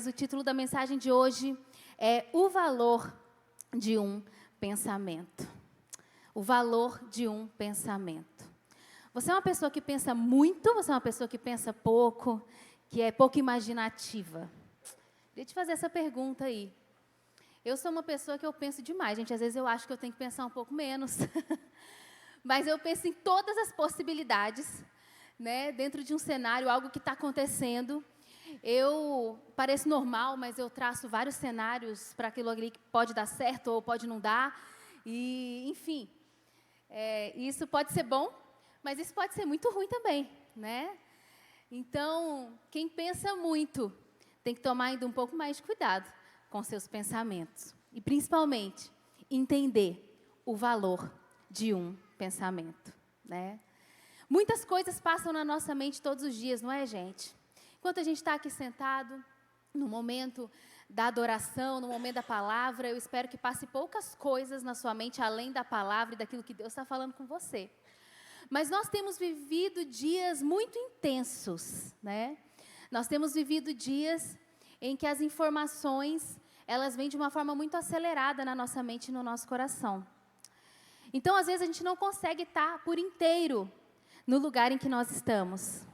O título da mensagem de hoje é O Valor de um Pensamento. O valor de um pensamento. Você é uma pessoa que pensa muito, você é uma pessoa que pensa pouco, que é pouco imaginativa? Queria te fazer essa pergunta aí. Eu sou uma pessoa que eu penso demais, gente. Às vezes eu acho que eu tenho que pensar um pouco menos. Mas eu penso em todas as possibilidades, né, dentro de um cenário, algo que está acontecendo. Eu pareço normal, mas eu traço vários cenários para aquilo ali que pode dar certo ou pode não dar. E, enfim, isso pode ser bom, mas isso pode ser muito ruim também, né? Então, quem pensa muito tem que tomar ainda um pouco mais de cuidado com seus pensamentos. E, principalmente, entender o valor de um pensamento, né? Muitas coisas passam na nossa mente todos os dias, não é, gente? Enquanto a gente está aqui sentado, no momento da adoração, no momento da palavra, eu espero que passe poucas coisas na sua mente, além da palavra e daquilo que Deus está falando com você. Mas nós temos vivido dias muito intensos, né? Nós temos vivido dias em que as informações, elas vêm de uma forma muito acelerada na nossa mente e no nosso coração. Então, às vezes, a gente não consegue estar por inteiro no lugar em que nós estamos.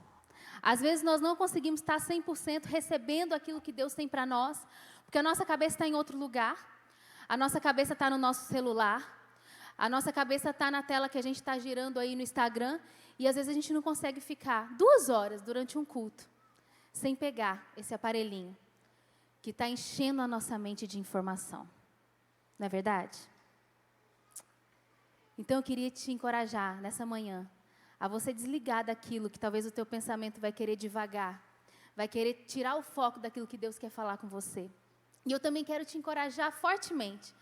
Às vezes nós não conseguimos estar 100% recebendo aquilo que Deus tem para nós, porque a nossa cabeça está em outro lugar, a nossa cabeça está no nosso celular, a nossa cabeça está na tela que a gente está girando aí no Instagram, e às vezes a gente não consegue ficar 2 horas durante um culto, sem pegar esse aparelhinho, que está enchendo a nossa mente de informação. Não é verdade? Então eu queria te encorajar nessa manhã, a você desligar daquilo que talvez o teu pensamento vai querer divagar, vai querer tirar o foco daquilo que Deus quer falar com você. E eu também quero te encorajar fortemente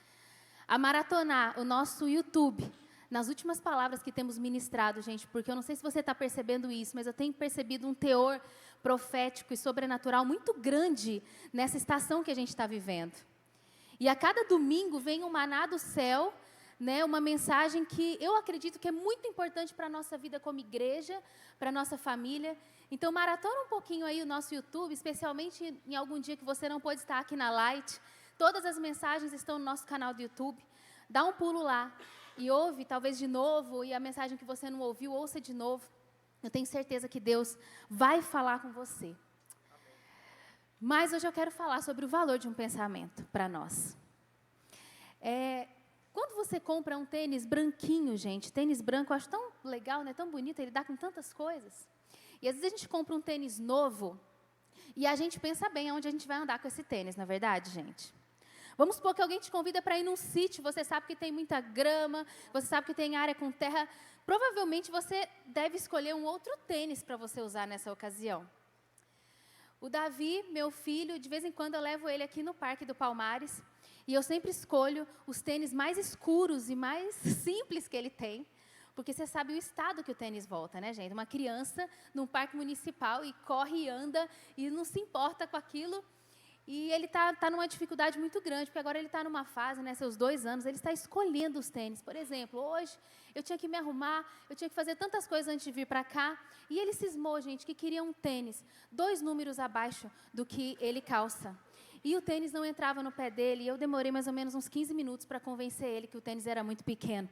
a maratonar o nosso YouTube, nas últimas palavras que temos ministrado, gente, porque eu não sei se você está percebendo isso, mas eu tenho percebido um teor profético e sobrenatural muito grande nessa estação que a gente está vivendo. E a cada domingo vem um maná do céu, né, uma mensagem que eu acredito que é muito importante para a nossa vida como igreja, para a nossa família. Então, maratona um pouquinho aí o nosso YouTube, especialmente em algum dia que você não pode estar aqui na Light. Todas as mensagens estão no nosso canal do YouTube. Dá um pulo lá e ouve, talvez de novo, e a mensagem que você não ouviu, ouça de novo. Eu tenho certeza que Deus vai falar com você. Mas hoje eu quero falar sobre o valor de um pensamento para nós. Quando você compra um tênis branquinho, gente, tênis branco eu acho tão legal, né, tão bonito, ele dá com tantas coisas. E às vezes a gente compra um tênis novo e a gente pensa bem aonde a gente vai andar com esse tênis, não é verdade, gente? Vamos supor que alguém te convida para ir num sítio, você sabe que tem muita grama, você sabe que tem área com terra. Provavelmente você deve escolher um outro tênis para você usar nessa ocasião. O Davi, meu filho, de vez em quando eu levo ele aqui no Parque do Palmares, e eu sempre escolho os tênis mais escuros e mais simples que ele tem, porque você sabe o estado que o tênis volta, né, gente? Uma criança num parque municipal e corre e anda e não se importa com aquilo. E ele tá numa dificuldade muito grande, porque agora ele está numa fase, né, seus 2 anos, ele está escolhendo os tênis. Por exemplo, hoje eu tinha que me arrumar, eu tinha que fazer tantas coisas antes de vir para cá, e ele cismou, gente, que queria um tênis 2 números abaixo do que ele calça. E o tênis não entrava no pé dele, e eu demorei mais ou menos uns 15 minutos para convencer ele que o tênis era muito pequeno.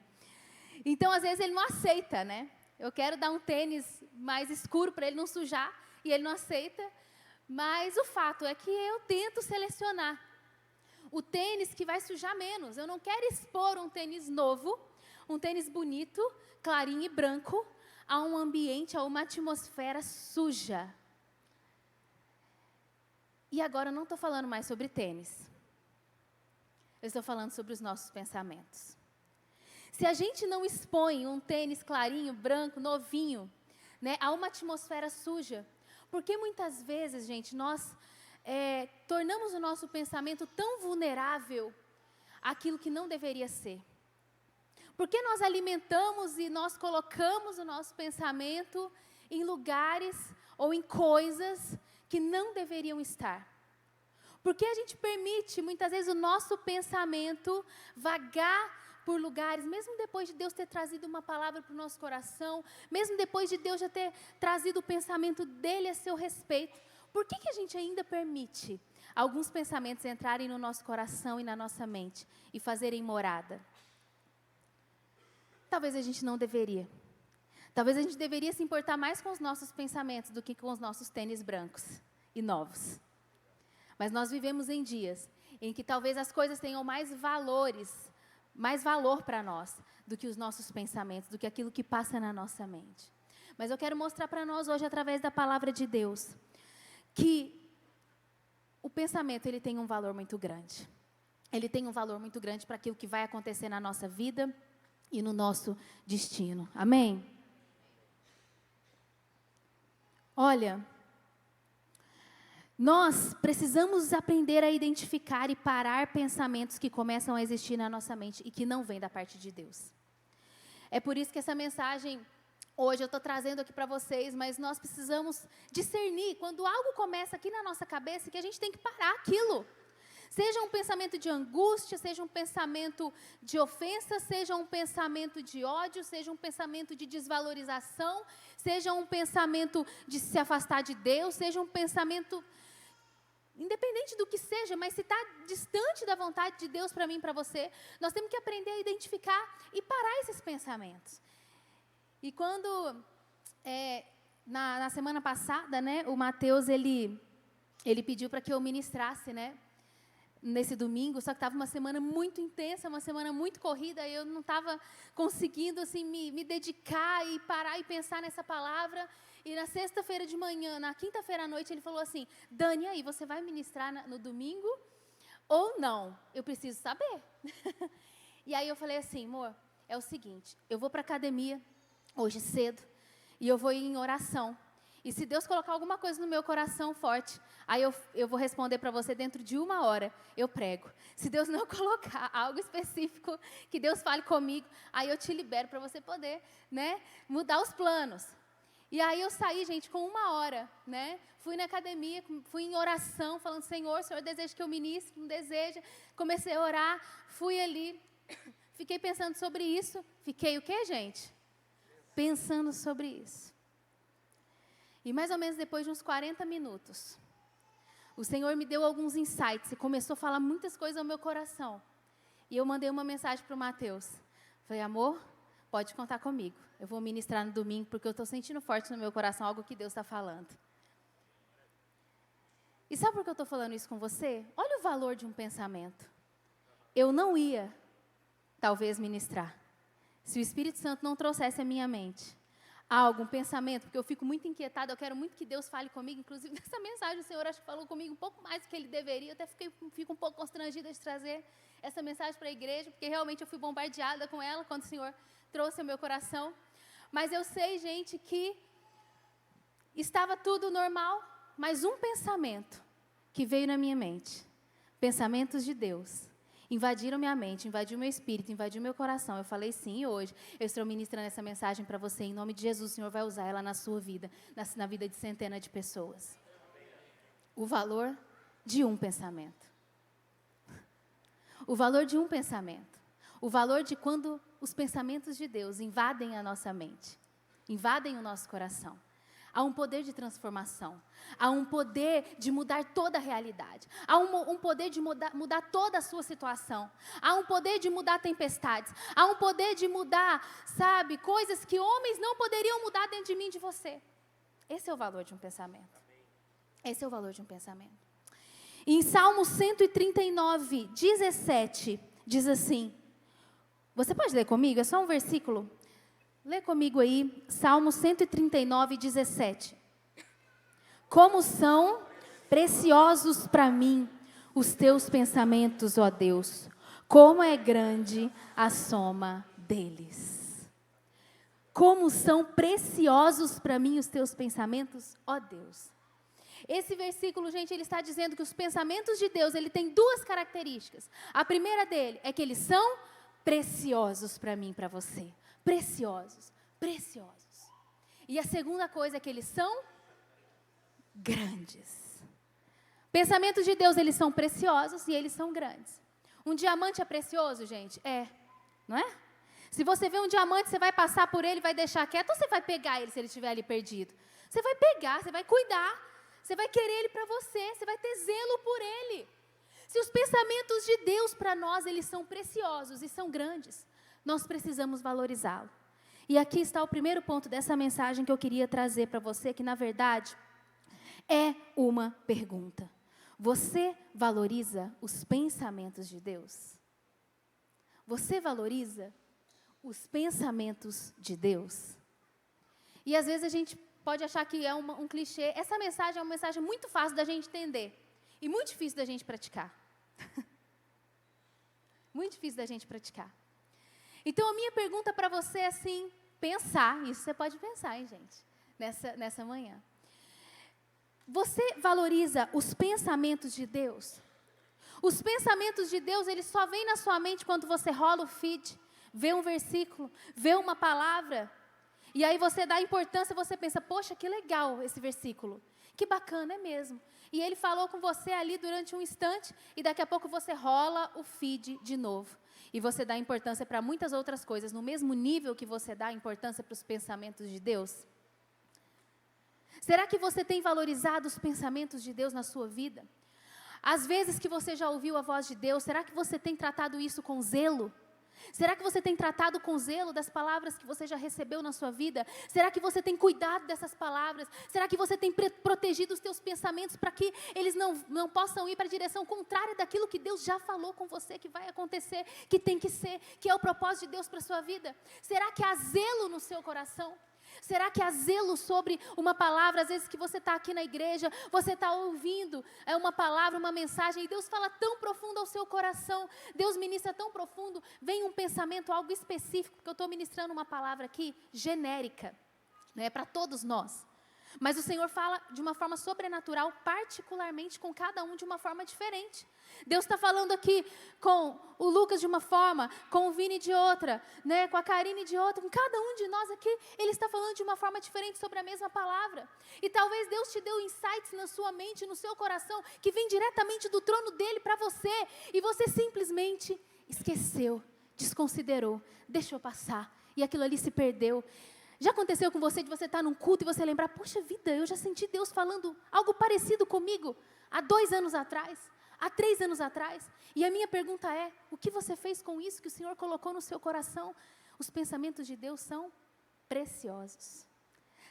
Então, às vezes, ele não aceita, né? Eu quero dar um tênis mais escuro para ele não sujar, e ele não aceita. Mas o fato é que eu tento selecionar o tênis que vai sujar menos. Eu não quero expor um tênis novo, um tênis bonito, clarinho e branco, a um ambiente, a uma atmosfera suja. E agora eu não estou falando mais sobre tênis. Eu estou falando sobre os nossos pensamentos. Se a gente não expõe um tênis clarinho, branco, novinho, né, a uma atmosfera suja, porque muitas vezes, gente, nós tornamos o nosso pensamento tão vulnerável àquilo que não deveria ser. Porque nós alimentamos e nós colocamos o nosso pensamento em lugares ou em coisas que não deveriam estar. Porque a gente permite, muitas vezes, o nosso pensamento vagar por lugares, mesmo depois de Deus ter trazido uma palavra para o nosso coração, mesmo depois de Deus já ter trazido o pensamento dele a seu respeito, por que a gente ainda permite alguns pensamentos entrarem no nosso coração e na nossa mente e fazerem morada. Talvez a gente não deveria. Talvez a gente deveria se importar mais com os nossos pensamentos do que com os nossos tênis brancos e novos. Mas nós vivemos em dias em que talvez as coisas tenham mais valor para nós do que os nossos pensamentos, do que aquilo que passa na nossa mente. Mas eu quero mostrar para nós hoje, através da palavra de Deus, que o pensamento, ele tem um valor muito grande. Ele tem um valor muito grande para aquilo que vai acontecer na nossa vida e no nosso destino. Amém? Olha, nós precisamos aprender a identificar e parar pensamentos que começam a existir na nossa mente e que não vêm da parte de Deus. É por isso que essa mensagem, hoje eu estou trazendo aqui para vocês, mas nós precisamos discernir quando algo começa aqui na nossa cabeça que a gente tem que parar aquilo. Seja um pensamento de angústia, seja um pensamento de ofensa, seja um pensamento de ódio, seja um pensamento de desvalorização, seja um pensamento de se afastar de Deus, seja um pensamento, independente do que seja, mas se está distante da vontade de Deus para mim e para você, nós temos que aprender a identificar e parar esses pensamentos. E quando, na semana passada, né, o Mateus, ele pediu para que eu ministrasse, né, nesse domingo, só que estava uma semana muito intensa, uma semana muito corrida, e eu não estava conseguindo assim, me dedicar e parar e pensar nessa palavra. E na sexta-feira de manhã, na quinta-feira à noite, ele falou assim: Dani, aí, você vai ministrar no domingo ou não? Eu preciso saber. E aí eu falei assim: amor, é o seguinte, eu vou para a academia hoje cedo e eu vou ir em oração. E se Deus colocar alguma coisa no meu coração forte, aí eu vou responder para você dentro de 1 hora, eu prego. Se Deus não colocar algo específico, que Deus fale comigo, aí eu te libero para você poder, né, mudar os planos. E aí eu saí, gente, com 1 hora, né, fui na academia, fui em oração, falando: Senhor, o Senhor deseja que eu ministre, não deseja. Comecei a orar, fui ali, fiquei pensando sobre isso. Fiquei o quê, gente? Pensando sobre isso. E mais ou menos depois de uns 40 minutos, o Senhor me deu alguns insights e começou a falar muitas coisas ao meu coração. E eu mandei uma mensagem para o Mateus. Falei: amor, pode contar comigo. Eu vou ministrar no domingo porque eu estou sentindo forte no meu coração algo que Deus está falando. E sabe por que eu estou falando isso com você? Olha o valor de um pensamento. Eu não ia, talvez, ministrar se o Espírito Santo não trouxesse à minha mente algo, um pensamento, porque eu fico muito inquietada, eu quero muito que Deus fale comigo. Inclusive, nessa mensagem, o Senhor acho que falou comigo um pouco mais do que Ele deveria. Eu até fico um pouco constrangida de trazer essa mensagem para a igreja, porque realmente eu fui bombardeada com ela quando o Senhor trouxe ao meu coração. Mas eu sei, gente, que estava tudo normal, mas um pensamento que veio na minha mente, pensamentos de Deus, invadiram minha mente, invadiu meu espírito, invadiu meu coração. Eu falei sim, e hoje eu estou ministrando essa mensagem para você. Em nome de Jesus, o Senhor vai usar ela na sua vida, na vida de centenas de pessoas. O valor de um pensamento. O valor de um pensamento. O valor de quando os pensamentos de Deus invadem a nossa mente, invadem o nosso coração. Há um poder de transformação. Há um poder de mudar toda a realidade. Há um poder de mudar toda a sua situação. Há um poder de mudar tempestades. Há um poder de mudar, sabe, coisas que homens não poderiam mudar dentro de mim e de você. Esse é o valor de um pensamento. Esse é o valor de um pensamento. Em Salmo 139, 17, diz assim. Você pode ler comigo? É só um versículo. Lê comigo aí, Salmo 139, 17. Como são preciosos para mim os teus pensamentos, ó Deus. Como é grande a soma deles. Como são preciosos para mim os teus pensamentos, ó Deus. Esse versículo, gente, ele está dizendo que os pensamentos de Deus, ele tem 2 características. A primeira dele é que eles são preciosos para mim e para você. Preciosos, preciosos. E a segunda coisa é que eles são grandes. Pensamentos de Deus, eles são preciosos e eles são grandes. Um diamante é precioso, gente? É, não é? Se você vê um diamante, você vai passar por ele, vai deixar quieto, ou você vai pegar ele se ele estiver ali perdido? Você vai pegar, você vai cuidar, Você vai querer ele para você. Você vai ter zelo por ele. Se os pensamentos de Deus para nós, eles são preciosos e são grandes, nós precisamos valorizá-lo. E aqui está o primeiro ponto dessa mensagem que eu queria trazer para você, que na verdade é uma pergunta. Você valoriza os pensamentos de Deus? Você valoriza os pensamentos de Deus? E às vezes a gente pode achar que é um clichê. Essa mensagem é uma mensagem muito fácil da gente entender e muito difícil da gente praticar. Muito difícil da gente praticar. Então a minha pergunta para você é assim, pensar, isso você pode pensar, hein, gente, nessa manhã. Você valoriza os pensamentos de Deus? Os pensamentos de Deus, eles só vêm na sua mente quando você rola o feed, vê um versículo, vê uma palavra, e aí você dá importância, você pensa, poxa, que legal esse versículo, que bacana, é mesmo. E ele falou com você ali durante um instante, e daqui a pouco você rola o feed de novo. E você dá importância para muitas outras coisas, no mesmo nível que você dá importância para os pensamentos de Deus. Será que você tem valorizado os pensamentos de Deus na sua vida? Às vezes que você já ouviu a voz de Deus, será que você tem tratado isso com zelo? Será que você tem tratado com zelo das palavras que você já recebeu na sua vida? Será que você tem cuidado dessas palavras? Será que você tem protegido os teus pensamentos para que eles não possam ir para a direção contrária daquilo que Deus já falou com você, que vai acontecer, que tem que ser, que é o propósito de Deus para a sua vida? Será que há zelo no seu coração? Será que há zelo sobre uma palavra? Às vezes que você está aqui na igreja, você está ouvindo uma palavra, uma mensagem, e Deus fala tão profundo ao seu coração, Deus ministra tão profundo, vem um pensamento, algo específico, porque eu estou ministrando uma palavra aqui, genérica, né, para todos nós. Mas o Senhor fala de uma forma sobrenatural, particularmente com cada um de uma forma diferente. Deus está falando aqui com o Lucas de uma forma, com o Vini de outra, né, com a Karine de outra, com cada um de nós aqui, Ele está falando de uma forma diferente sobre a mesma palavra. E talvez Deus te deu insights na sua mente, no seu coração, que vem diretamente do trono dEle para você, e você simplesmente esqueceu, desconsiderou, deixou passar, e aquilo ali se perdeu. Já aconteceu com você de você estar num culto e você lembrar, poxa vida, eu já senti Deus falando algo parecido comigo há 2 anos atrás, há 3 anos atrás. E a minha pergunta é, o que você fez com isso que o Senhor colocou no seu coração? Os pensamentos de Deus são preciosos.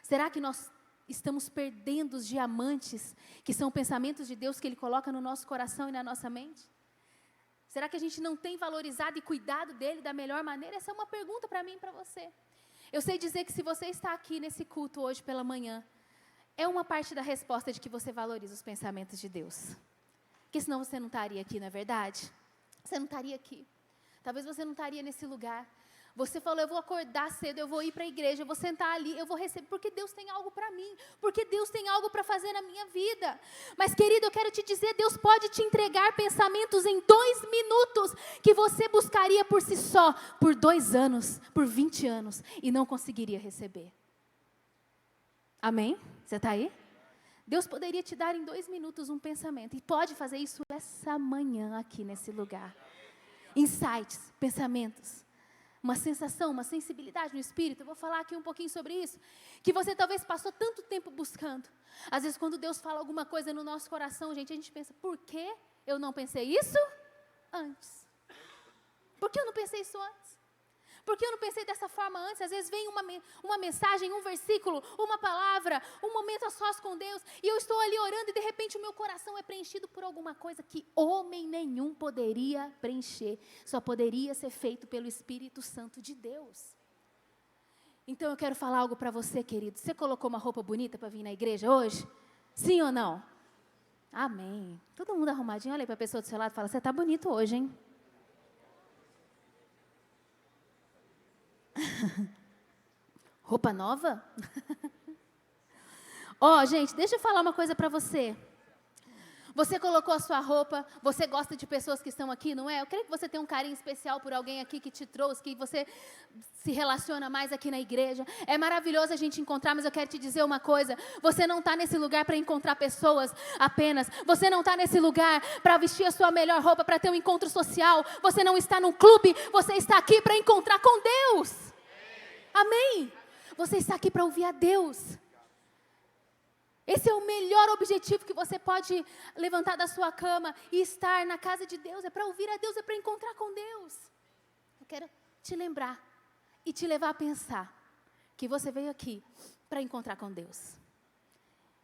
Será que nós estamos perdendo os diamantes que são pensamentos de Deus que Ele coloca no nosso coração e na nossa mente? Será que a gente não tem valorizado e cuidado dEle da melhor maneira? Essa é uma pergunta para mim e para você. Eu sei dizer que se você está aqui nesse culto hoje pela manhã, é uma parte da resposta de que você valoriza os pensamentos de Deus. Porque senão você não estaria aqui, não é verdade? Você não estaria aqui. Talvez você não estaria nesse lugar. Você falou, eu vou acordar cedo, eu vou ir para a igreja, eu vou sentar ali, eu vou receber, porque Deus tem algo para mim, porque Deus tem algo para fazer na minha vida. Mas querido, eu quero te dizer, Deus pode te entregar pensamentos em 2 minutos, que você buscaria por si só, por 2 anos, por 20 anos, e não conseguiria receber. Amém? Você está aí? Deus poderia te dar em 2 minutos um pensamento, e pode fazer isso essa manhã aqui nesse lugar. Insights, pensamentos. Uma sensação, uma sensibilidade no espírito. Eu vou falar aqui um pouquinho sobre isso. Que você talvez passou tanto tempo buscando. Às vezes quando Deus fala alguma coisa no nosso coração, gente, a gente pensa, por que eu não pensei isso antes? Por que eu não pensei isso antes? Por que eu não pensei dessa forma antes? Às vezes vem uma mensagem, um versículo, uma palavra, um momento a sós com Deus, e eu estou ali orando e de repente o meu coração é preenchido por alguma coisa que homem nenhum poderia preencher. Só poderia ser feito pelo Espírito Santo de Deus. Então eu quero falar algo para você, querido. Você colocou uma roupa bonita para vir na igreja hoje? Sim ou não? Amém. Todo mundo arrumadinho. Olha aí para a pessoa do seu lado e fala, você está bonito hoje, hein? Roupa nova? Ó, gente, deixa eu falar uma coisa para você. Você colocou a sua roupa, você gosta de pessoas que estão aqui, não é? Eu creio que você tem um carinho especial por alguém aqui que te trouxe, que você se relaciona mais aqui na igreja. É maravilhoso a gente encontrar, mas eu quero te dizer uma coisa. Você não está nesse lugar para encontrar pessoas apenas. Você não está nesse lugar para vestir a sua melhor roupa, para ter um encontro social. Você não está num clube, você está aqui para encontrar com Deus. Amém? Você está aqui para ouvir a Deus. Esse é o melhor objetivo que você pode levantar da sua cama e estar na casa de Deus. É para ouvir a Deus, é para encontrar com Deus. Eu quero te lembrar e te levar a pensar que você veio aqui para encontrar com Deus.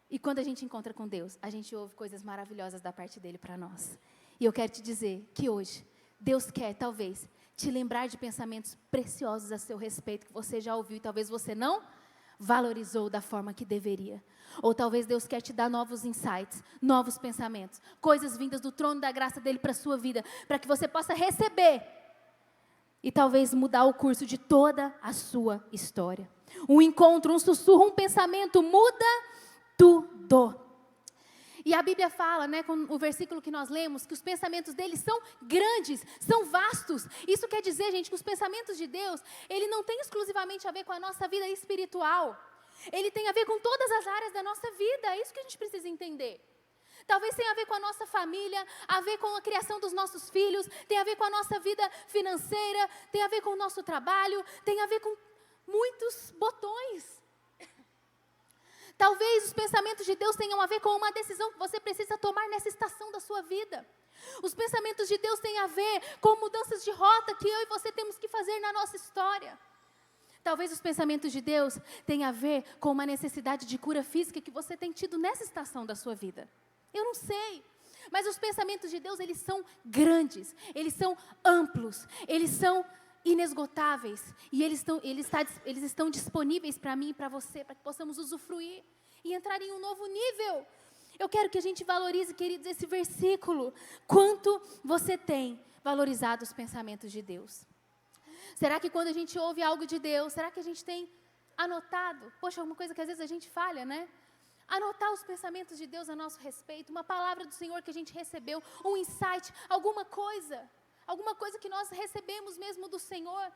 E quando a gente encontra com Deus, a gente ouve coisas maravilhosas da parte dele para nós. E eu quero te dizer que hoje, Deus quer, talvez, te lembrar de pensamentos preciosos a seu respeito, que você já ouviu e talvez você não valorizou da forma que deveria. Ou talvez Deus quer te dar novos insights, novos pensamentos, coisas vindas do trono da graça dele para a sua vida, para que você possa receber e talvez mudar o curso de toda a sua história. Um encontro, um sussurro, um pensamento muda tudo. E a Bíblia fala, né, com o versículo que nós lemos, que os pensamentos dele são grandes, são vastos. Isso quer dizer, gente, que os pensamentos de Deus, ele não tem exclusivamente a ver com a nossa vida espiritual. Ele tem a ver com todas as áreas da nossa vida. É isso que a gente precisa entender. Talvez tenha a ver com a nossa família, a ver com a criação dos nossos filhos, tem a ver com a nossa vida financeira, tem a ver com o nosso trabalho, tem a ver com muitos botões. Talvez os pensamentos de Deus tenham a ver com uma decisão que você precisa tomar nessa estação da sua vida. Os pensamentos de Deus têm a ver com mudanças de rota que eu e você temos que fazer na nossa história. Talvez os pensamentos de Deus tenham a ver com uma necessidade de cura física que você tem tido nessa estação da sua vida. Eu não sei. Mas os pensamentos de Deus, eles são grandes, eles são amplos, eles são inesgotáveis. E eles estão disponíveis para mim e para você, para que possamos usufruir e entrar em um novo nível. Eu quero que a gente valorize, queridos, esse versículo. Quanto você tem valorizado os pensamentos de Deus? Será que quando a gente ouve algo de Deus, será que a gente tem anotado? Poxa, alguma coisa que às vezes a gente falha, né? Anotar os pensamentos de Deus a nosso respeito, uma palavra do Senhor que a gente recebeu, um insight, alguma coisa que nós recebemos mesmo do Senhor.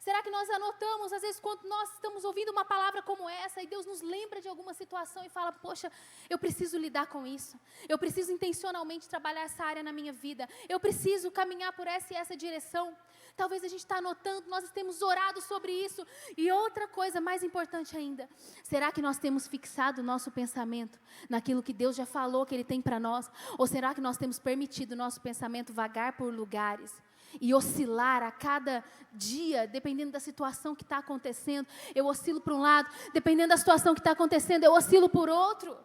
Será que nós anotamos, às vezes, quando nós estamos ouvindo uma palavra como essa, e Deus nos lembra de alguma situação e fala, poxa, eu preciso lidar com isso, eu preciso intencionalmente trabalhar essa área na minha vida, eu preciso caminhar por essa e essa direção. Talvez a gente está anotando, nós temos orado sobre isso. E outra coisa mais importante ainda, será que nós temos fixado o nosso pensamento naquilo que Deus já falou que Ele tem para nós? Ou será que nós temos permitido o nosso pensamento vagar por lugares e oscilar a cada dia, dependendo da situação que está acontecendo? Eu oscilo para um lado, dependendo da situação que está acontecendo, eu oscilo por outro.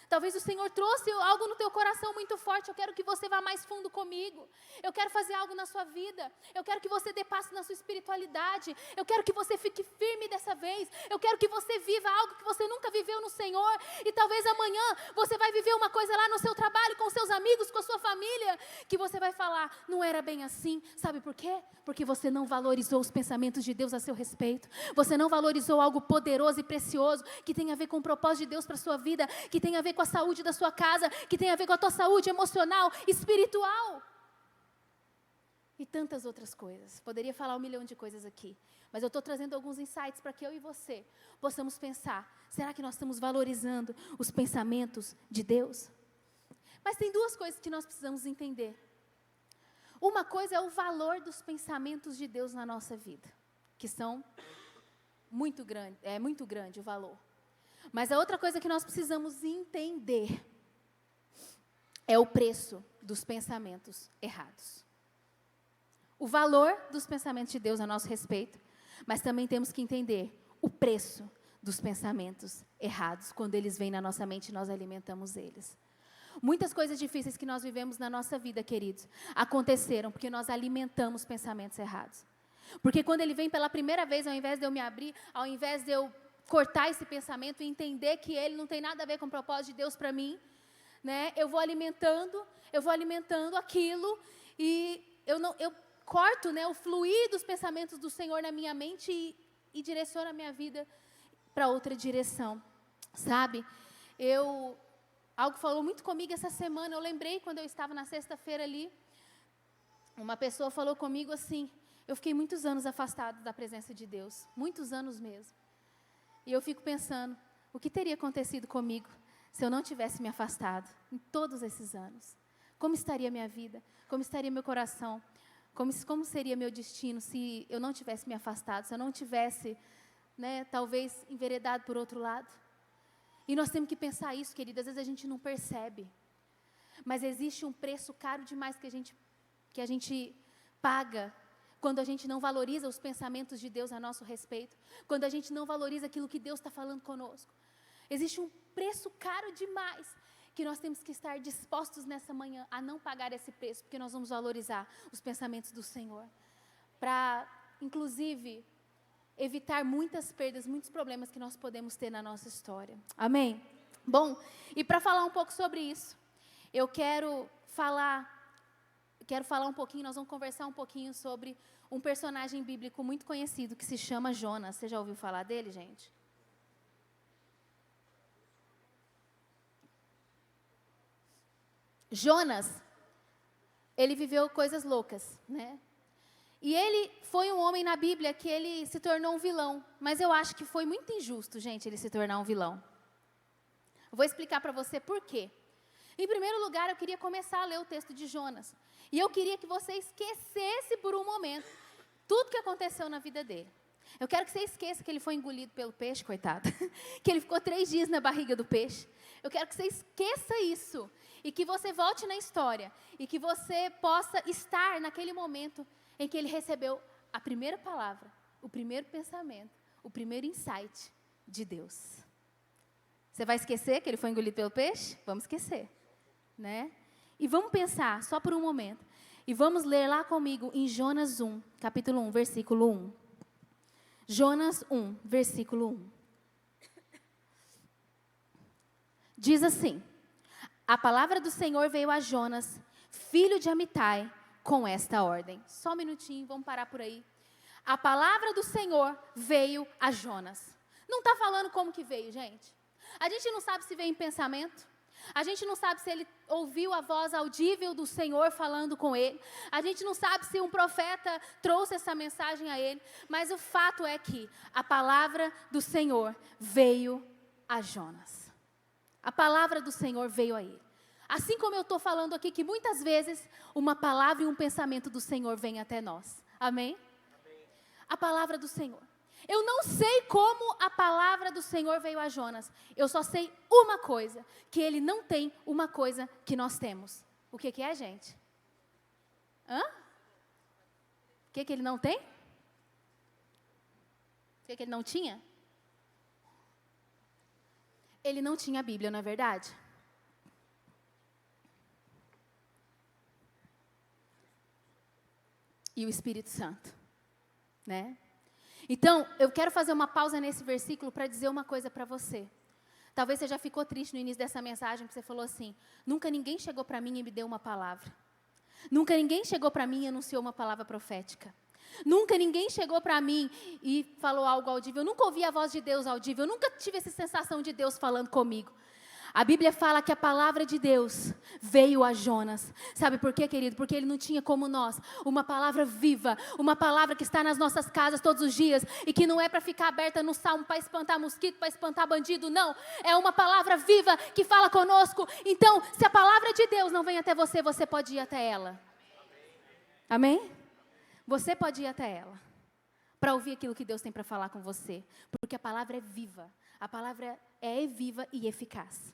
Talvez o Senhor trouxe algo no teu coração muito forte. Eu quero que você vá mais fundo comigo. Eu quero fazer algo na sua vida. Eu quero que você dê passo na sua espiritualidade. Eu quero que você fique firme dessa vez. Eu quero que você viva algo que você nunca viveu no Senhor. E talvez amanhã você vai viver uma coisa lá no seu trabalho, com seus amigos, com a sua família, que você vai falar, não era bem assim. Sabe por quê? Porque você não valorizou os pensamentos de Deus a seu respeito. Você não valorizou algo poderoso e precioso, que tem a ver com o propósito de Deus para a sua vida, que tem a ver com a saúde da sua casa, que tem a ver com a tua saúde emocional, espiritual. E tantas outras coisas. Poderia falar 1 milhão de coisas aqui. Mas eu estou trazendo alguns insights para que eu e você possamos pensar. Será que nós estamos valorizando os pensamentos de Deus? Mas tem duas coisas que nós precisamos entender. Uma coisa é o valor dos pensamentos de Deus na nossa vida, que são muito grande, é muito grande o valor. Mas a outra coisa que nós precisamos entender é o preço dos pensamentos errados. O valor dos pensamentos de Deus a nosso respeito, mas também temos que entender o preço dos pensamentos errados, quando eles vêm na nossa mente e nós alimentamos eles. Muitas coisas difíceis que nós vivemos na nossa vida, queridos, aconteceram porque nós alimentamos pensamentos errados. Porque quando ele vem pela primeira vez, ao invés de eu me abrir, ao invés de eu cortar esse pensamento e entender que ele não tem nada a ver com o propósito de Deus para mim, né? Eu vou alimentando aquilo e eu corto, né, o fluir dos pensamentos do Senhor na minha mente e direciono a minha vida para outra direção, sabe? Algo falou muito comigo essa semana, eu lembrei quando eu estava na sexta-feira ali, uma pessoa falou comigo assim, eu fiquei muitos anos afastado da presença de Deus, muitos anos mesmo. E eu fico pensando, o que teria acontecido comigo se eu não tivesse me afastado em todos esses anos? Como estaria minha vida? Como estaria meu coração? Como seria meu destino se eu não tivesse me afastado, se eu não tivesse, né, talvez enveredado por outro lado? E nós temos que pensar isso, querida, às vezes a gente não percebe. Mas existe um preço caro demais que a gente paga quando a gente não valoriza os pensamentos de Deus a nosso respeito, quando a gente não valoriza aquilo que Deus está falando conosco. Existe um preço caro demais que nós temos que estar dispostos nessa manhã a não pagar esse preço, porque nós vamos valorizar os pensamentos do Senhor, para, inclusive, evitar muitas perdas, muitos problemas que nós podemos ter na nossa história. Amém? Bom, e para falar um pouco sobre isso, eu quero falar um pouquinho, nós vamos conversar um pouquinho sobre um personagem bíblico muito conhecido que se chama Jonas. Você já ouviu falar dele, gente? Jonas, ele viveu coisas loucas, né? E ele foi um homem na Bíblia que ele se tornou um vilão, mas eu acho que foi muito injusto, gente, ele se tornar um vilão. Eu vou explicar para você por quê. Em primeiro lugar, eu queria começar a ler o texto de Jonas. E eu queria que você esquecesse por um momento tudo que aconteceu na vida dele. Eu quero que você esqueça que ele foi engolido pelo peixe, coitado. Que ele ficou 3 dias na barriga do peixe. Eu quero que você esqueça isso. E que você volte na história. E que você possa estar naquele momento em que ele recebeu a primeira palavra, o primeiro pensamento, o primeiro insight de Deus. Você vai esquecer que ele foi engolido pelo peixe? Vamos esquecer, né? E vamos pensar, só por um momento. E vamos ler lá comigo em Jonas 1, capítulo 1, versículo 1. Jonas 1, versículo 1. Diz assim: a palavra do Senhor veio a Jonas, filho de Amitai, com esta ordem. Só um minutinho, vamos parar por aí. A palavra do Senhor veio a Jonas. Não está falando como que veio, gente. A gente não sabe se veio em pensamento. A gente não sabe se ele ouviu a voz audível do Senhor falando com ele. A gente não sabe se um profeta trouxe essa mensagem a ele. Mas o fato é que a palavra do Senhor veio a Jonas. A palavra do Senhor veio a ele. Assim como eu estou falando aqui, que muitas vezes uma palavra e um pensamento do Senhor vem até nós. Amém? Amém. A palavra do Senhor. Eu não sei como a palavra do Senhor veio a Jonas. Eu só sei uma coisa, que ele não tem uma coisa que nós temos. O que é, gente? Hã? O que ele não tem? O que ele não tinha? Ele não tinha a Bíblia, não é verdade? E o Espírito Santo, né? Então, eu quero fazer uma pausa nesse versículo para dizer uma coisa para você. Talvez você já ficou triste no início dessa mensagem, porque você falou assim: nunca ninguém chegou para mim e me deu uma palavra. Nunca ninguém chegou para mim e anunciou uma palavra profética. Nunca ninguém chegou para mim e falou algo audível. Eu nunca ouvi a voz de Deus audível. Eu nunca tive essa sensação de Deus falando comigo. A Bíblia fala que a palavra de Deus veio a Jonas. Sabe por quê, querido? Porque ele não tinha como nós uma palavra viva, uma palavra que está nas nossas casas todos os dias e que não é para ficar aberta no salmo para espantar mosquito, para espantar bandido, não. É uma palavra viva que fala conosco. Então, se a palavra de Deus não vem até você, você pode ir até ela. Amém? Você pode ir até ela para ouvir aquilo que Deus tem para falar com você. Porque a palavra é viva. A palavra é viva e eficaz.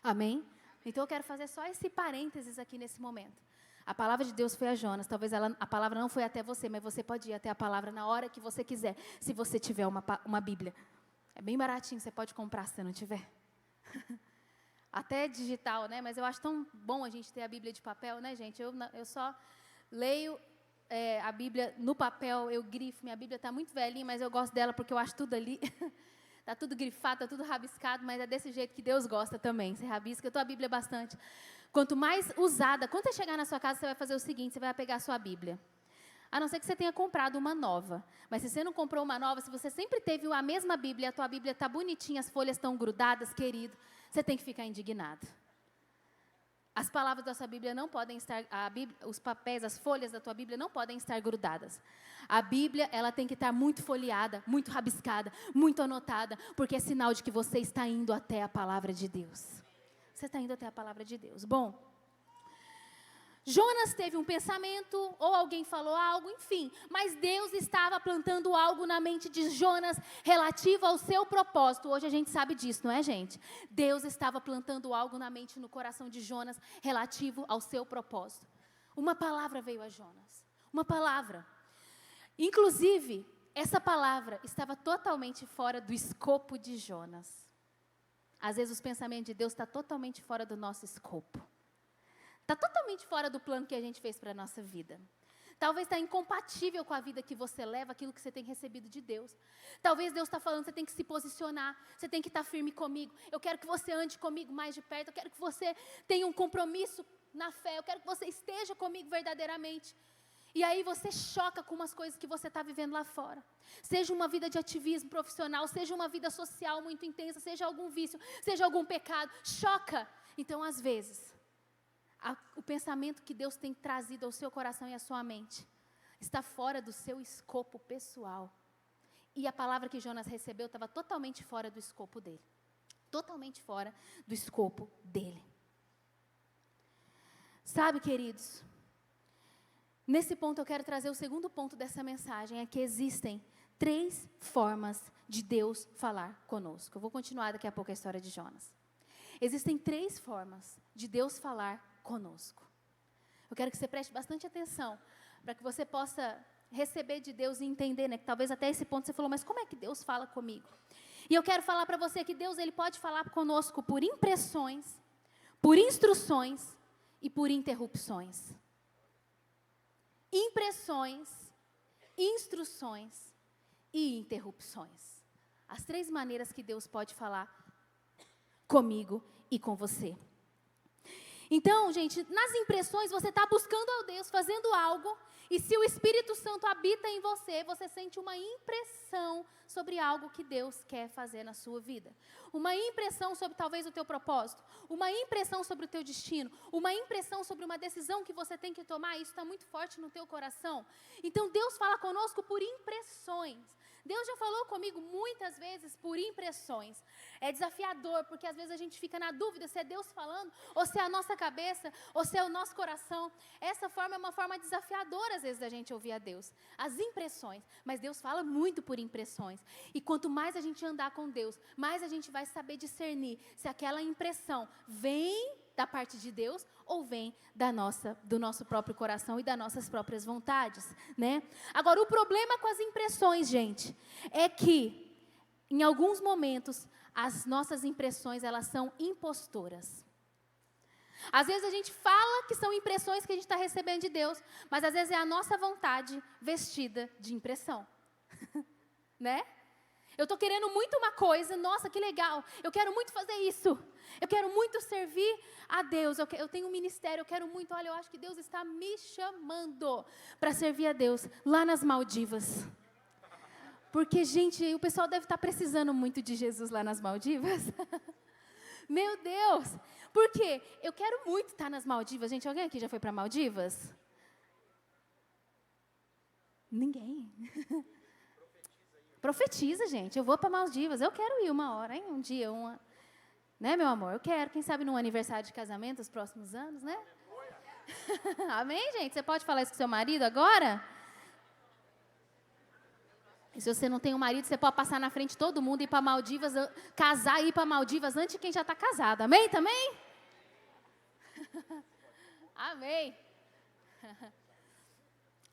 Amém? Então eu quero fazer só esse parênteses aqui nesse momento. A palavra de Deus foi a Jonas. Talvez a palavra não foi até você, mas você pode ir até a palavra na hora que você quiser, se você tiver uma Bíblia. É bem baratinho, você pode comprar se você não tiver. Até digital, né? Mas eu acho tão bom a gente ter a Bíblia de papel, né, gente? Eu só leio a Bíblia no papel, eu grifo. Minha Bíblia está muito velhinha, mas eu gosto dela porque eu acho tudo ali. Está tudo grifado, está tudo rabiscado, mas é desse jeito que Deus gosta também. Você rabisca, eu estou a Bíblia bastante. Quanto mais usada, quando você chegar na sua casa, você vai fazer o seguinte, você vai pegar a sua Bíblia. A não ser que você tenha comprado uma nova. Mas se você não comprou uma nova, se você sempre teve a mesma Bíblia, a tua Bíblia está bonitinha, as folhas estão grudadas, querido, você tem que ficar indignado. As palavras da sua Bíblia não podem estar, os papéis, as folhas da tua Bíblia não podem estar grudadas. A Bíblia, ela tem que estar muito folheada, muito rabiscada, muito anotada, porque é sinal de que você está indo até a palavra de Deus. Você está indo até a palavra de Deus. Bom, Jonas teve um pensamento, ou alguém falou algo, enfim. Mas Deus estava plantando algo na mente de Jonas relativo ao seu propósito. Hoje a gente sabe disso, não é, gente? Deus estava plantando algo na mente e no coração de Jonas relativo ao seu propósito. Uma palavra veio a Jonas. Uma palavra. Inclusive, essa palavra estava totalmente fora do escopo de Jonas. Às vezes os pensamentos de Deus estão totalmente fora do nosso escopo. Está totalmente fora do plano que a gente fez para a nossa vida. Talvez está incompatível com a vida que você leva, aquilo que você tem recebido de Deus. Talvez Deus está falando, você tem que se posicionar, você tem que estar firme comigo. Eu quero que você ande comigo mais de perto, eu quero que você tenha um compromisso na fé, eu quero que você esteja comigo verdadeiramente. E aí você choca com umas coisas que você está vivendo lá fora. Seja uma vida de ativismo profissional, seja uma vida social muito intensa, seja algum vício, seja algum pecado, choca. Então, às vezes, o pensamento que Deus tem trazido ao seu coração e à sua mente está fora do seu escopo pessoal. E a palavra que Jonas recebeu estava totalmente fora do escopo dele. Totalmente fora do escopo dele. Sabe, queridos, nesse ponto eu quero trazer o segundo ponto dessa mensagem, é que existem 3 formas de Deus falar conosco. Eu vou continuar daqui a pouco a história de Jonas. Existem 3 formas de Deus falar conosco. Eu quero que você preste bastante atenção, para que você possa receber de Deus e entender, né, que talvez até esse ponto você falou, mas como é que Deus fala comigo? E eu quero falar para você que Deus, Ele pode falar conosco por impressões, por instruções e por interrupções. Impressões, instruções e interrupções. As 3 maneiras que Deus pode falar comigo e com você. Então, gente, nas impressões você está buscando a Deus, fazendo algo, e se o Espírito Santo habita em você, você sente uma impressão sobre algo que Deus quer fazer na sua vida. Uma impressão sobre talvez o teu propósito, uma impressão sobre o teu destino, uma impressão sobre uma decisão que você tem que tomar, isso está muito forte no teu coração. Então, Deus fala conosco por impressões. Deus já falou comigo muitas vezes por impressões. É desafiador, porque às vezes a gente fica na dúvida se é Deus falando, ou se é a nossa cabeça, ou se é o nosso coração. Essa forma é uma forma desafiadora, às vezes, da gente ouvir a Deus. As impressões. Mas Deus fala muito por impressões. E quanto mais a gente andar com Deus, mais a gente vai saber discernir se aquela impressão vem da parte de Deus ou vem do nosso próprio coração e das nossas próprias vontades, né? Agora, o problema com as impressões, gente, é que em alguns momentos as nossas impressões, elas são impostoras. Às vezes a gente fala que são impressões que a gente está recebendo de Deus, mas às vezes é a nossa vontade vestida de impressão, né? Eu estou querendo muito uma coisa, nossa, que legal, eu quero muito fazer isso, eu quero muito servir a Deus, eu tenho um ministério, eu quero muito, olha, eu acho que Deus está me chamando para servir a Deus lá nas Maldivas. Porque, gente, o pessoal deve estar precisando muito de Jesus lá nas Maldivas. Meu Deus, por quê? Eu quero muito estar nas Maldivas. Gente, alguém aqui já foi para Maldivas? Ninguém. Profetiza, gente. Eu vou para Maldivas. Eu quero ir uma hora, hein? Um dia, né, meu amor? Eu quero. Quem sabe num aniversário de casamento nos próximos anos, né? Amém, gente? Você pode falar isso com seu marido agora? E se você não tem um marido, você pode passar na frente de todo mundo e ir para Maldivas, casar e ir para Maldivas antes de quem já está casado. Amém também? Amém.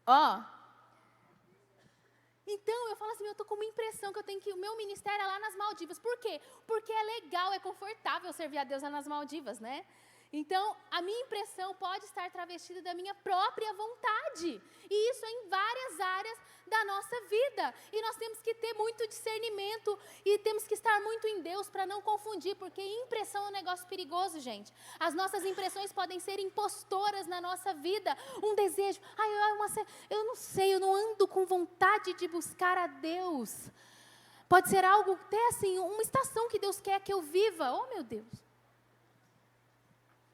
Ó. Então, eu falo assim, eu estou com uma impressão que eu tenho que o meu ministério é lá nas Maldivas. Por quê? Porque é legal, é confortável servir a Deus lá nas Maldivas, né? Então, a minha impressão pode estar travestida da minha própria vontade. E isso é em várias áreas da nossa vida. E nós temos que ter muito discernimento e temos que estar muito em Deus para não confundir, porque impressão é um negócio perigoso, gente. As nossas impressões podem ser impostoras na nossa vida. Um desejo, eu não sei, eu não ando com vontade de buscar a Deus. Pode ser algo até assim, uma estação que Deus quer que eu viva. Oh, meu Deus.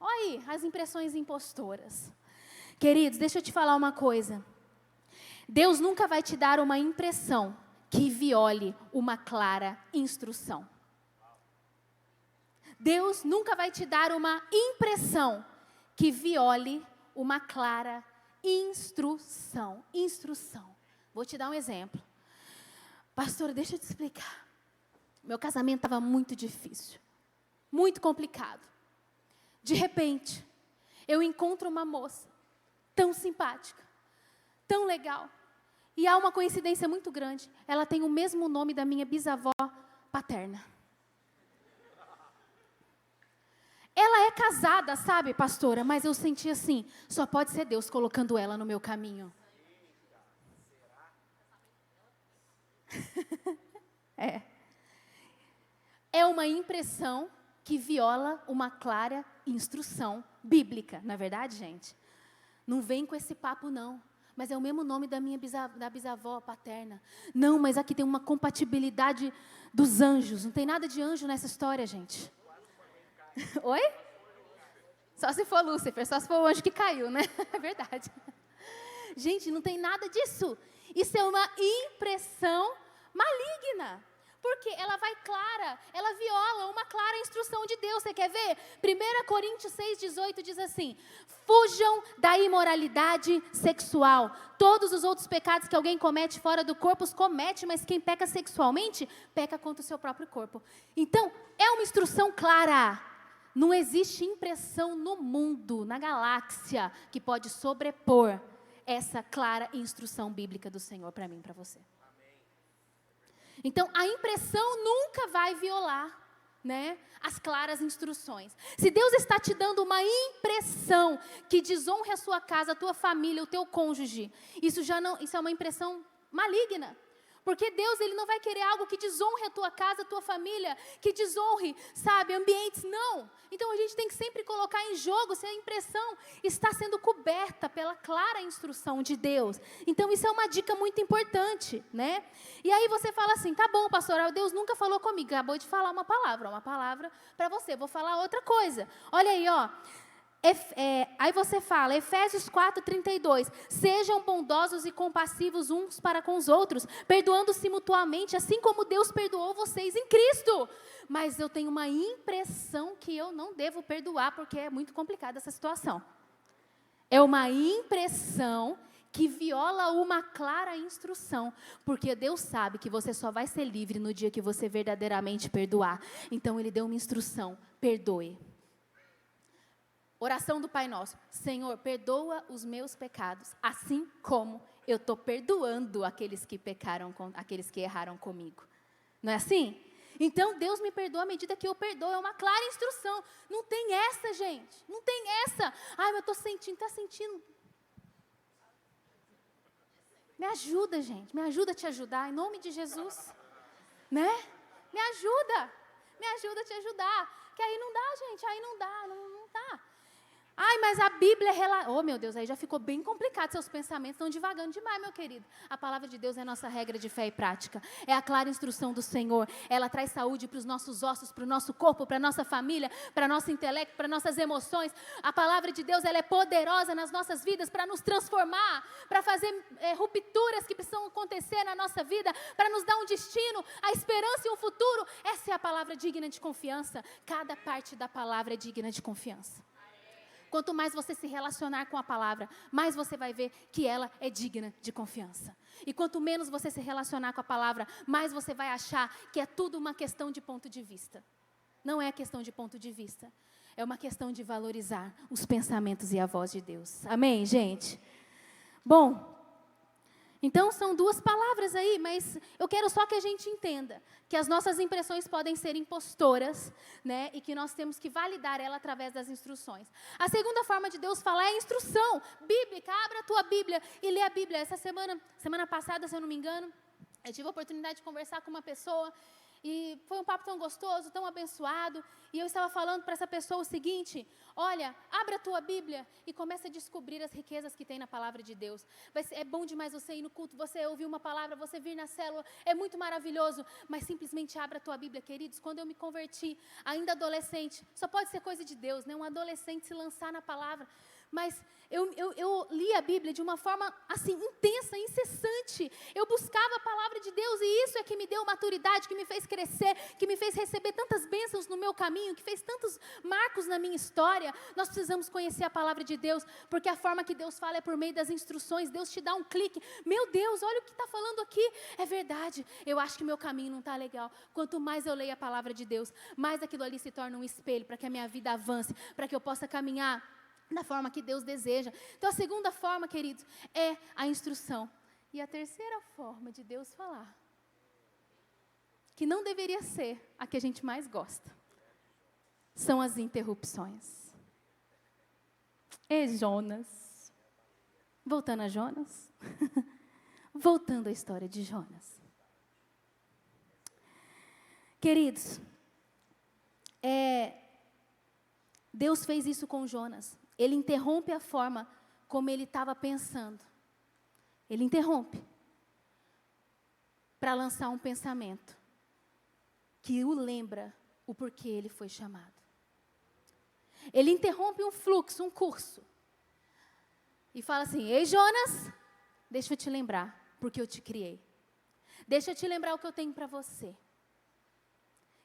Olha aí, as impressões impostoras. Queridos, deixa eu te falar uma coisa. Deus nunca vai te dar uma impressão que viole uma clara instrução. Deus nunca vai te dar uma impressão que viole uma clara instrução. Instrução. Vou te dar um exemplo. Pastora, deixa eu te explicar. Meu casamento estava muito difícil. Muito complicado. De repente, eu encontro uma moça tão simpática, tão legal. E há uma coincidência muito grande. Ela tem o mesmo nome da minha bisavó paterna. Ela é casada, sabe, pastora? Mas eu senti assim, só pode ser Deus colocando ela no meu caminho. É uma impressão que viola uma clara instrução bíblica. Não é verdade, gente? Não vem com esse papo, não. Mas é o mesmo nome da minha bisavó paterna. Não, mas aqui tem uma compatibilidade dos anjos. Não tem nada de anjo nessa história, gente. Oi? Só se for Lúcifer, só se for o anjo que caiu, né? É verdade. Gente, não tem nada disso. Isso é uma impressão maligna. Porque ela vai clara, ela viola uma clara instrução de Deus. Você quer ver? 1 Coríntios 6,18 diz assim: fujam da imoralidade sexual. Todos os outros pecados que alguém comete fora do corpo, os comete, mas quem peca sexualmente, peca contra o seu próprio corpo. Então, é uma instrução clara. Não existe impressão no mundo, na galáxia, que pode sobrepor essa clara instrução bíblica do Senhor para mim e para você. Então, a impressão nunca vai violar, né, as claras instruções. Se Deus está te dando uma impressão que desonre a sua casa, a tua família, o teu cônjuge, isso é uma impressão maligna. Porque Deus, Ele não vai querer algo que desonre a tua casa, a tua família, que desonre, sabe, ambientes, não. Então, a gente tem que sempre colocar em jogo se a impressão está sendo coberta pela clara instrução de Deus. Então, isso é uma dica muito importante, né? E aí você fala assim, tá bom, pastor, Deus nunca falou comigo, acabou de falar uma palavra para você, vou falar outra coisa. Olha aí, ó. Aí você fala, Efésios 4:32, sejam bondosos e compassivos uns para com os outros, perdoando-se mutuamente, assim como Deus perdoou vocês em Cristo. Mas eu tenho uma impressão que eu não devo perdoar, porque é muito complicada essa situação. É uma impressão que viola uma clara instrução, porque Deus sabe que você só vai ser livre no dia que você verdadeiramente perdoar. Então Ele deu uma instrução, perdoe. Oração do Pai Nosso. Senhor, perdoa os meus pecados, assim como eu estou perdoando aqueles que pecaram, aqueles que erraram comigo. Não é assim? Então, Deus me perdoa à medida que eu perdoo. É uma clara instrução. Não tem essa, gente. Não tem essa. Ai, mas eu estou sentindo. Está sentindo? Me ajuda, gente. Me ajuda a te ajudar, em nome de Jesus. Né? Me ajuda. Me ajuda a te ajudar. Que aí não dá, gente. Aí não dá. Não dá. Ai, mas a Bíblia é... Oh, meu Deus, aí já ficou bem complicado. Seus pensamentos estão divagando demais, meu querido. A palavra de Deus é a nossa regra de fé e prática. É a clara instrução do Senhor. Ela traz saúde para os nossos ossos, para o nosso corpo, para a nossa família, para o nosso intelecto, para nossas emoções. A palavra de Deus, ela é poderosa nas nossas vidas para nos transformar, para fazer rupturas que precisam acontecer na nossa vida, para nos dar um destino, a esperança e um futuro. Essa é a palavra digna de confiança. Cada parte da palavra é digna de confiança. Quanto mais você se relacionar com a palavra, mais você vai ver que ela é digna de confiança. E quanto menos você se relacionar com a palavra, mais você vai achar que é tudo uma questão de ponto de vista. Não é questão de ponto de vista. É uma questão de valorizar os pensamentos e a voz de Deus. Amém, gente? Bom, então são duas palavras aí, mas eu quero só que a gente entenda que as nossas impressões podem ser impostoras, né? E que nós temos que validar ela através das instruções. A segunda forma de Deus falar é a instrução bíblica. Abra a tua Bíblia e lê a Bíblia. Essa semana passada, se eu não me engano, eu tive a oportunidade de conversar com uma pessoa. E foi um papo tão gostoso, tão abençoado. E eu estava falando para essa pessoa o seguinte: olha, abra a tua Bíblia e comece a descobrir as riquezas que tem na palavra de Deus. É bom demais você ir no culto, você ouvir uma palavra, você vir na célula, é muito maravilhoso. Mas simplesmente abra a tua Bíblia, queridos. Quando eu me converti, ainda adolescente, só pode ser coisa de Deus, né? Um adolescente se lançar na palavra. Mas eu li lia a Bíblia de uma forma assim, intensa, incessante. Eu buscava a palavra de Deus e isso é que me deu maturidade, que me fez crescer, que me fez receber tantas bênçãos no meu caminho, que fez tantos marcos na minha história. Nós precisamos conhecer a palavra de Deus, porque a forma que Deus fala é por meio das instruções. Deus te dá um clique. Meu Deus, olha o que está falando aqui. É verdade, eu acho que meu caminho não está legal. Quanto mais eu leio a palavra de Deus, mais aquilo ali se torna um espelho para que a minha vida avance, para que eu possa caminhar da forma que Deus deseja. Então, a segunda forma, queridos, é a instrução. E a terceira forma de Deus falar, que não deveria ser a que a gente mais gosta, são as interrupções. Jonas. Voltando a Jonas. Voltando à história de Jonas. Queridos, Deus fez isso com Jonas. Ele interrompe a forma como ele estava pensando. Ele interrompe para lançar um pensamento que o lembra o porquê ele foi chamado. Ele interrompe um fluxo, um curso. E fala assim: ei, Jonas, deixa eu te lembrar porque eu te criei. Deixa eu te lembrar o que eu tenho para você.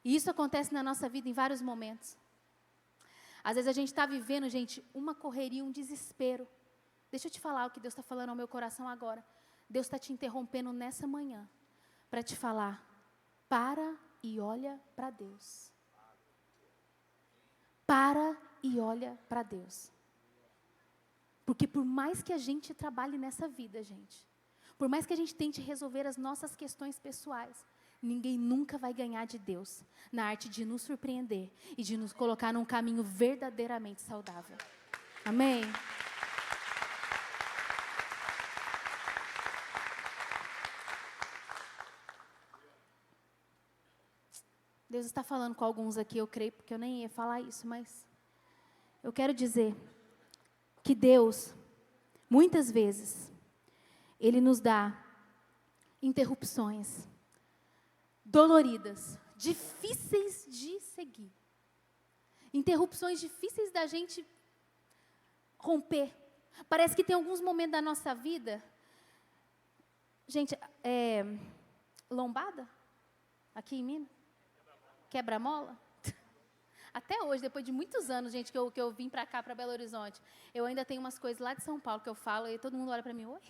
E isso acontece na nossa vida em vários momentos. Às vezes a gente está vivendo, gente, uma correria, um desespero. Deixa eu te falar o que Deus está falando ao meu coração agora. Deus está te interrompendo nessa manhã para te falar: para e olha para Deus. Para e olha para Deus. Porque por mais que a gente trabalhe nessa vida, gente, por mais que a gente tente resolver as nossas questões pessoais, ninguém nunca vai ganhar de Deus na arte de nos surpreender e de nos colocar num caminho verdadeiramente saudável. Amém? Deus está falando com alguns aqui, eu creio, porque eu nem ia falar isso, mas eu quero dizer que Deus, muitas vezes, Ele nos dá interrupções doloridas, difíceis de seguir. Interrupções difíceis da gente romper. Parece que tem alguns momentos da nossa vida, gente, lombada, aqui em Minas, quebra-mola. Até hoje, depois de muitos anos, gente, que eu vim para cá, para Belo Horizonte, eu ainda tenho umas coisas lá de São Paulo que eu falo e todo mundo olha para mim: oi?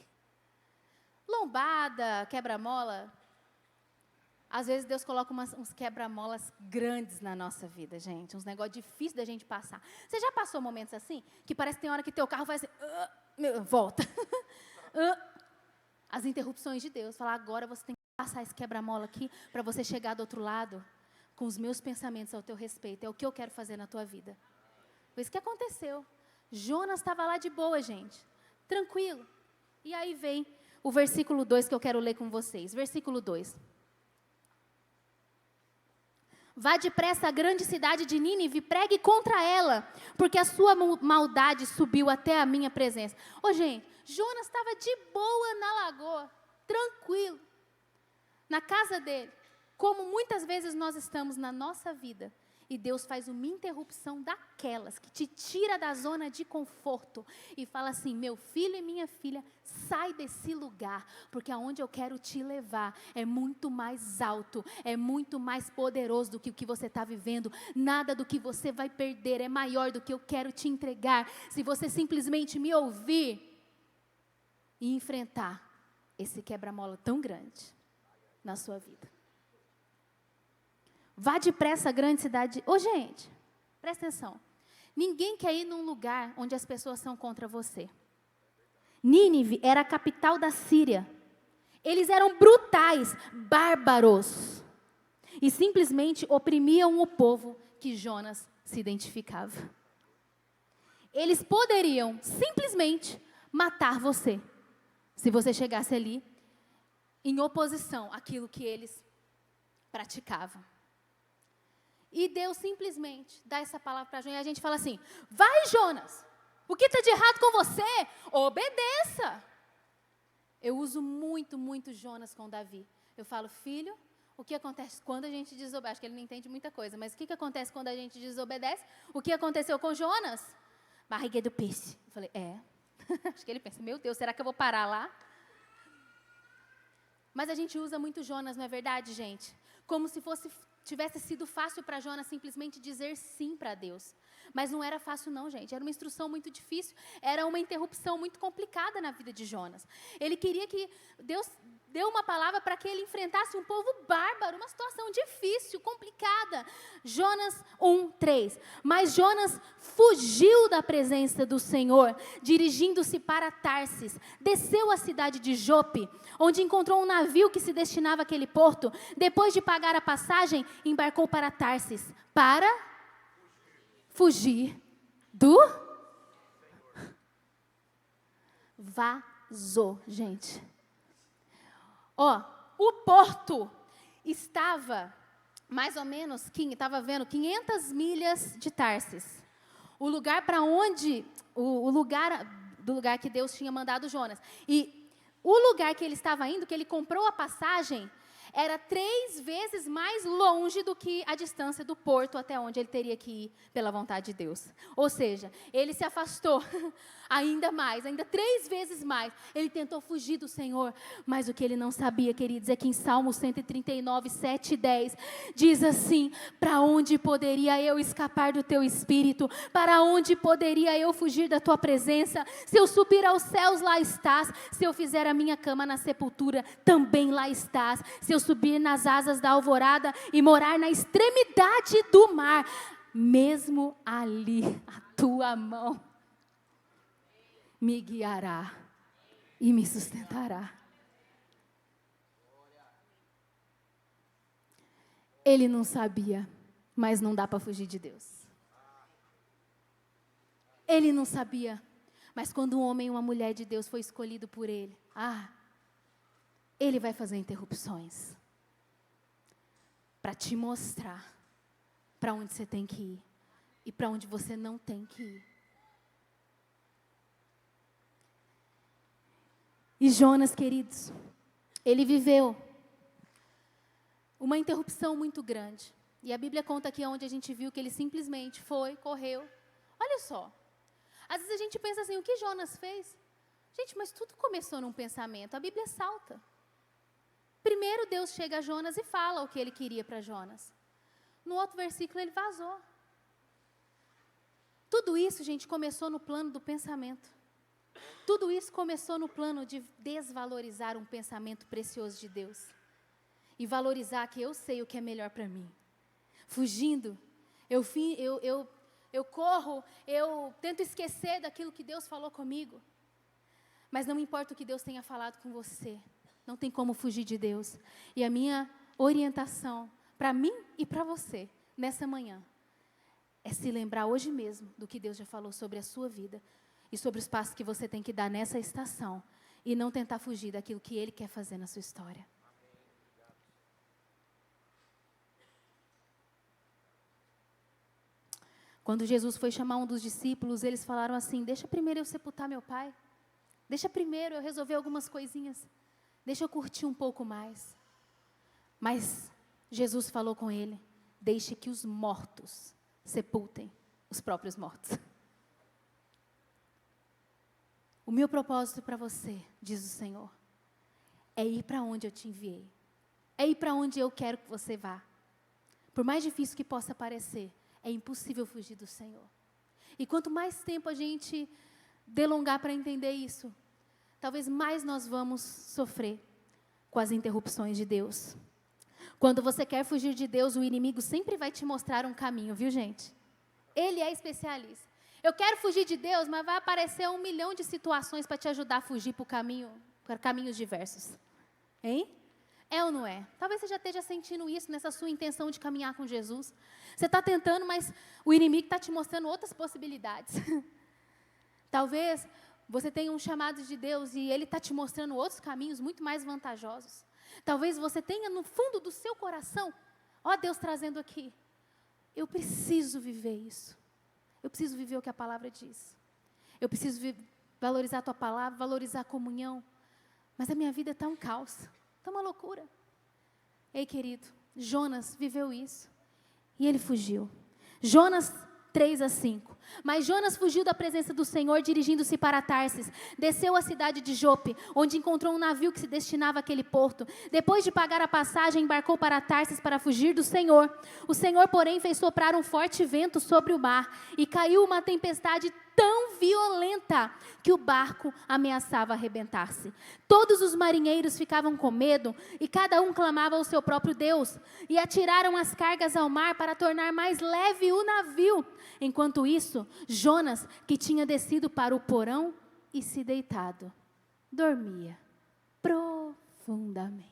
Lombada, quebra-mola. Às vezes Deus coloca uns quebra-molas grandes na nossa vida, gente. Uns negócios difíceis da gente passar. Você já passou momentos assim? Que parece que tem hora que teu carro faz assim, volta. As interrupções de Deus. Falar: agora você tem que passar esse quebra-mola aqui para você chegar do outro lado com os meus pensamentos ao teu respeito. É o que eu quero fazer na tua vida. Foi isso que aconteceu. Jonas estava lá de boa, gente. Tranquilo. E aí vem o versículo 2 que eu quero ler com vocês. Versículo 2. Vá depressa à grande cidade de Nínive, pregue contra ela, porque a sua maldade subiu até a minha presença. Gente, Jonas estava de boa na lagoa, tranquilo, na casa dele, como muitas vezes nós estamos na nossa vida. E Deus faz uma interrupção daquelas que te tira da zona de conforto e fala assim: meu filho e minha filha, sai desse lugar, porque aonde eu quero te levar é muito mais alto, é muito mais poderoso do que o que você está vivendo. Nada do que você vai perder é maior do que eu quero te entregar, se você simplesmente me ouvir e enfrentar esse quebra-mola tão grande na sua vida. Vá depressa à grande cidade. Gente, presta atenção. Ninguém quer ir num lugar onde as pessoas são contra você. Nínive era a capital da Síria. Eles eram brutais, bárbaros. E simplesmente oprimiam o povo que Jonas se identificava. Eles poderiam simplesmente matar você, se você chegasse ali em oposição àquilo que eles praticavam. E Deus simplesmente dá essa palavra para Jonas e a gente fala assim: vai, Jonas, o que está de errado com você? Obedeça. Eu uso muito Jonas com Davi. Eu falo: filho, o que acontece quando a gente desobedece? Acho que ele não entende muita coisa, mas o que acontece quando a gente desobedece? O que aconteceu com Jonas? Barriga do peixe. Eu falei: Acho que ele pensa, meu Deus, será que eu vou parar lá? Mas a gente usa muito Jonas, não é verdade, gente? Como se tivesse sido fácil para Jonas simplesmente dizer sim para Deus. Mas não era fácil não, gente. Era uma instrução muito difícil. Era uma interrupção muito complicada na vida de Jonas. Ele queria que Deus deu uma palavra para que ele enfrentasse um povo bárbaro, uma situação difícil, complicada. Jonas 1:3. Mas Jonas fugiu da presença do Senhor, dirigindo-se para Tarsis. Desceu à cidade de Jope, onde encontrou um navio que se destinava àquele porto. Depois de pagar a passagem, embarcou para Tarsis, para fugir do... Vazou, gente. O porto estava mais ou menos, estava vendo, 500 milhas de Tarsis. O lugar para onde, do lugar que Deus tinha mandado Jonas. E o lugar que ele estava indo, que ele comprou a passagem, era 3 vezes mais longe do que a distância do porto até onde ele teria que ir pela vontade de Deus. Ou seja, ele se afastou ainda mais, ainda 3 vezes mais. Ele tentou fugir do Senhor, mas o que ele não sabia, queridos, é que em Salmo 139, 7 e 10, diz assim: para onde poderia eu escapar do teu espírito? Para onde poderia eu fugir da tua presença? Se eu subir aos céus, lá estás. Se eu fizer a minha cama na sepultura, também lá estás. Se eu subir nas asas da alvorada e morar na extremidade do mar, mesmo ali a tua mão me guiará e me sustentará. Ele não sabia, mas não dá para fugir de Deus. Ele não sabia, mas quando um homem e uma mulher de Deus foi escolhido por ele, ele vai fazer interrupções para te mostrar para onde você tem que ir e para onde você não tem que ir. E Jonas, queridos, ele viveu uma interrupção muito grande. E a Bíblia conta aqui onde a gente viu que ele simplesmente foi, correu. Olha só, às vezes a gente pensa assim, o que Jonas fez? Gente, mas tudo começou num pensamento, a Bíblia salta. Primeiro Deus chega a Jonas e fala o que ele queria para Jonas. No outro versículo ele vazou. Tudo isso, gente, começou no plano do pensamento. Tudo isso começou no plano de desvalorizar um pensamento precioso de Deus. E valorizar que eu sei o que é melhor para mim. Fugindo, eu corro, eu tento esquecer daquilo que Deus falou comigo. Mas não importa o que Deus tenha falado com você. Não tem como fugir de Deus. E a minha orientação para mim e para você, nessa manhã, é se lembrar hoje mesmo do que Deus já falou sobre a sua vida e sobre os passos que você tem que dar nessa estação e não tentar fugir daquilo que Ele quer fazer na sua história. Quando Jesus foi chamar um dos discípulos, eles falaram assim: deixa primeiro eu sepultar meu pai. Deixa primeiro eu resolver algumas coisinhas. Deixa eu curtir um pouco mais. Mas Jesus falou com ele: deixe que os mortos sepultem os próprios mortos. O meu propósito para você, diz o Senhor, é ir para onde eu te enviei. É ir para onde eu quero que você vá. Por mais difícil que possa parecer, é impossível fugir do Senhor. E quanto mais tempo a gente delongar para entender isso, talvez mais nós vamos sofrer com as interrupções de Deus. Quando você quer fugir de Deus, o inimigo sempre vai te mostrar um caminho, viu, gente? Ele é especialista. Eu quero fugir de Deus, mas vai aparecer 1 milhão de situações para te ajudar a fugir para caminhos diversos. Hein? É ou não é? Talvez você já esteja sentindo isso nessa sua intenção de caminhar com Jesus. Você está tentando, mas o inimigo está te mostrando outras possibilidades. Talvez você tenha um chamado de Deus e Ele está te mostrando outros caminhos muito mais vantajosos. Talvez você tenha no fundo do seu coração, Deus trazendo aqui, eu preciso viver isso. Eu preciso viver o que a palavra diz. Eu preciso valorizar a tua palavra, valorizar a comunhão. Mas a minha vida está um caos, está uma loucura. Ei, querido, Jonas viveu isso. E ele fugiu. Jonas 3:5. Mas Jonas fugiu da presença do Senhor, dirigindo-se para Tarsis. Desceu à cidade de Jope, onde encontrou um navio que se destinava àquele porto. Depois de pagar a passagem, embarcou para Tarsis para fugir do Senhor. O Senhor, porém, fez soprar um forte vento sobre o mar, e caiu uma tempestade tão violenta que o barco ameaçava arrebentar-se. Todos os marinheiros ficavam com medo, e cada um clamava ao seu próprio Deus, e atiraram as cargas ao mar para tornar mais leve o navio. Enquanto isso, Jonas, que tinha descido para o porão e se deitado, dormia profundamente.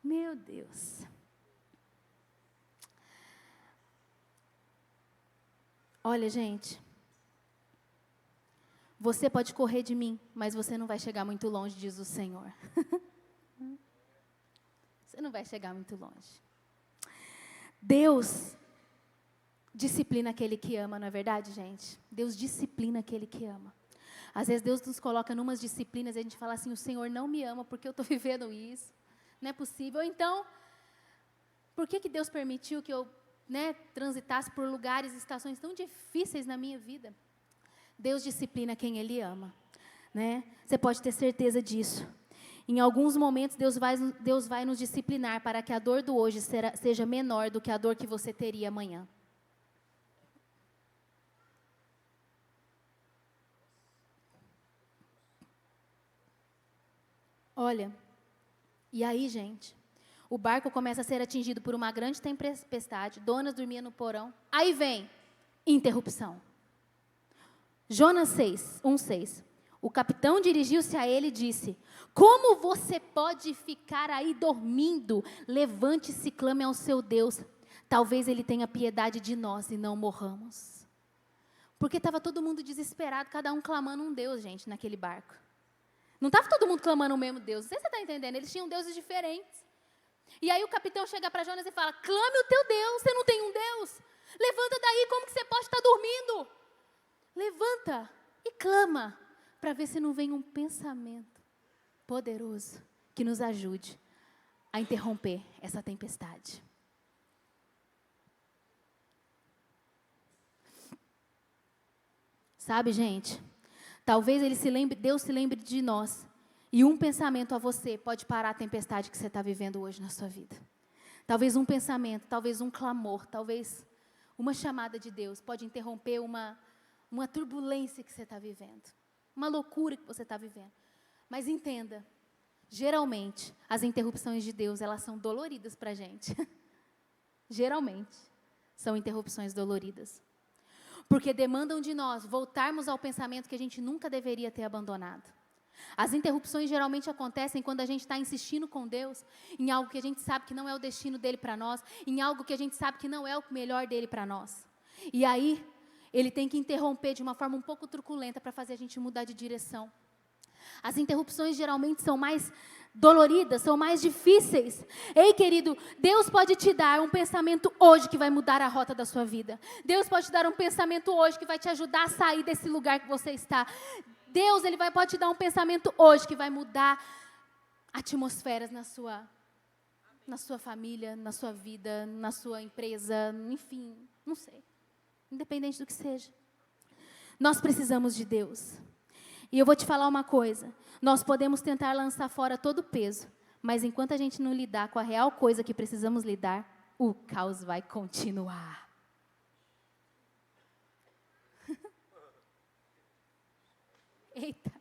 Meu Deus. Olha, gente, você pode correr de mim, mas você não vai chegar muito longe, diz o Senhor. Você não vai chegar muito longe. Deus disciplina aquele que ama, não é verdade, gente? Deus disciplina aquele que ama. Às vezes Deus nos coloca em umas disciplinas e a gente fala assim, o Senhor não me ama porque eu estou vivendo isso. Não é possível. Ou então, por que Deus permitiu que eu transitasse por lugares e estações tão difíceis na minha vida? Deus disciplina quem Ele ama, né? Você pode ter certeza disso. Em alguns momentos, Deus vai nos disciplinar para que a dor do hoje seja menor do que a dor que você teria amanhã. Olha, e aí, gente, o barco começa a ser atingido por uma grande tempestade, Jonas dormia no porão, aí vem interrupção. Jonas 1:6. O capitão dirigiu-se a ele e disse, como você pode ficar aí dormindo? Levante-se e clame ao seu Deus. Talvez Ele tenha piedade de nós e não morramos. Porque estava todo mundo desesperado, cada um clamando um Deus, gente, naquele barco. Não estava todo mundo clamando o mesmo Deus, não sei se você está entendendo, eles tinham deuses diferentes. E aí o capitão chega para Jonas e fala, clame o teu Deus, você não tem um Deus? Levanta daí, como que você pode estar dormindo? Levanta e clama, para ver se não vem um pensamento poderoso que nos ajude a interromper essa tempestade. Sabe, gente, talvez Deus se lembre de nós, e um pensamento a você pode parar a tempestade que você está vivendo hoje na sua vida. Talvez um pensamento, talvez um clamor, talvez uma chamada de Deus pode interromper uma turbulência que você está vivendo, uma loucura que você está vivendo. Mas entenda, geralmente, as interrupções de Deus, elas são doloridas para a gente. Geralmente, são interrupções doloridas. Porque demandam de nós voltarmos ao pensamento que a gente nunca deveria ter abandonado. As interrupções geralmente acontecem quando a gente está insistindo com Deus em algo que a gente sabe que não é o destino dele para nós, em algo que a gente sabe que não é o melhor dele para nós. E aí, Ele tem que interromper de uma forma um pouco truculenta para fazer a gente mudar de direção. As interrupções geralmente são mais doloridas, são mais difíceis. Ei, querido, Deus pode te dar um pensamento hoje que vai mudar a rota da sua vida. Deus pode te dar um pensamento hoje que vai te ajudar a sair desse lugar que você está. Deus, pode te dar um pensamento hoje que vai mudar atmosferas na sua família, na sua vida, na sua empresa, enfim, não sei. Independente do que seja. Nós precisamos de Deus. E eu vou te falar uma coisa. Nós podemos tentar lançar fora todo o peso, mas enquanto a gente não lidar com a real coisa que precisamos lidar, o caos vai continuar. Eita.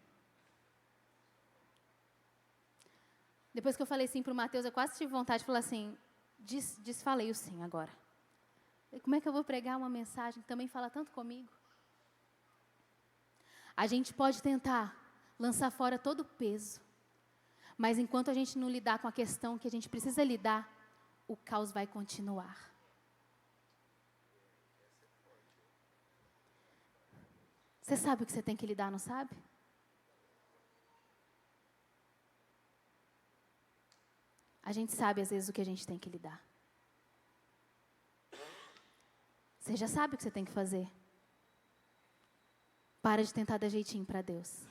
Depois que eu falei sim para o Mateus, eu quase tive vontade de falar assim, desfalei o sim agora. Como é que eu vou pregar uma mensagem que também fala tanto comigo? A gente pode tentar lançar fora todo o peso, mas enquanto a gente não lidar com a questão que a gente precisa lidar, o caos vai continuar. Você sabe o que você tem que lidar, não sabe? A gente sabe às vezes o que a gente tem que lidar. Você já sabe o que você tem que fazer. Para de tentar dar jeitinho para Deus.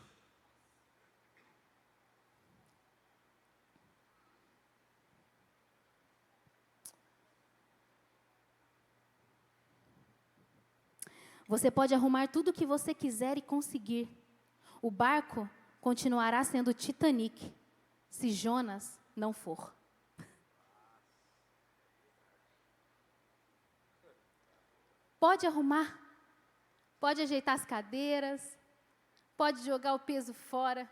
Você pode arrumar tudo o que você quiser e conseguir. O barco continuará sendo Titanic, se Jonas não for. Pode arrumar, pode ajeitar as cadeiras, pode jogar o peso fora,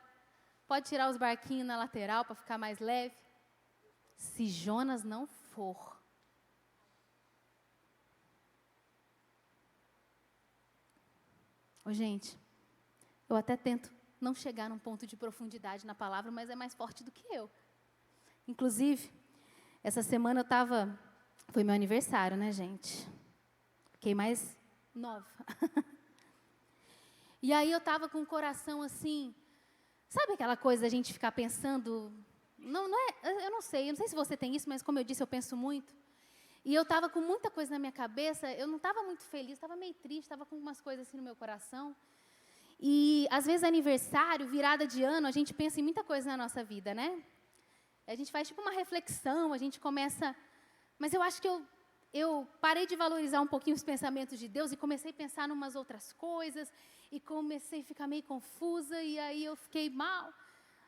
pode tirar os barquinhos na lateral para ficar mais leve. Se Jonas não for. Ô, gente, eu até tento não chegar num ponto de profundidade na palavra, mas é mais forte do que eu. Inclusive, essa semana foi meu aniversário, né, gente? Fiquei mais nova. E aí eu estava com o coração assim, sabe aquela coisa da gente ficar pensando, eu não sei se você tem isso, mas como eu disse, eu penso muito. E eu estava com muita coisa na minha cabeça, eu não estava muito feliz, estava meio triste, estava com umas coisas assim no meu coração. E, às vezes, aniversário, virada de ano, a gente pensa em muita coisa na nossa vida, né? A gente faz tipo uma reflexão, a gente começa... Mas eu acho que eu parei de valorizar um pouquinho os pensamentos de Deus e comecei a pensar em umas outras coisas e comecei a ficar meio confusa e aí eu fiquei mal.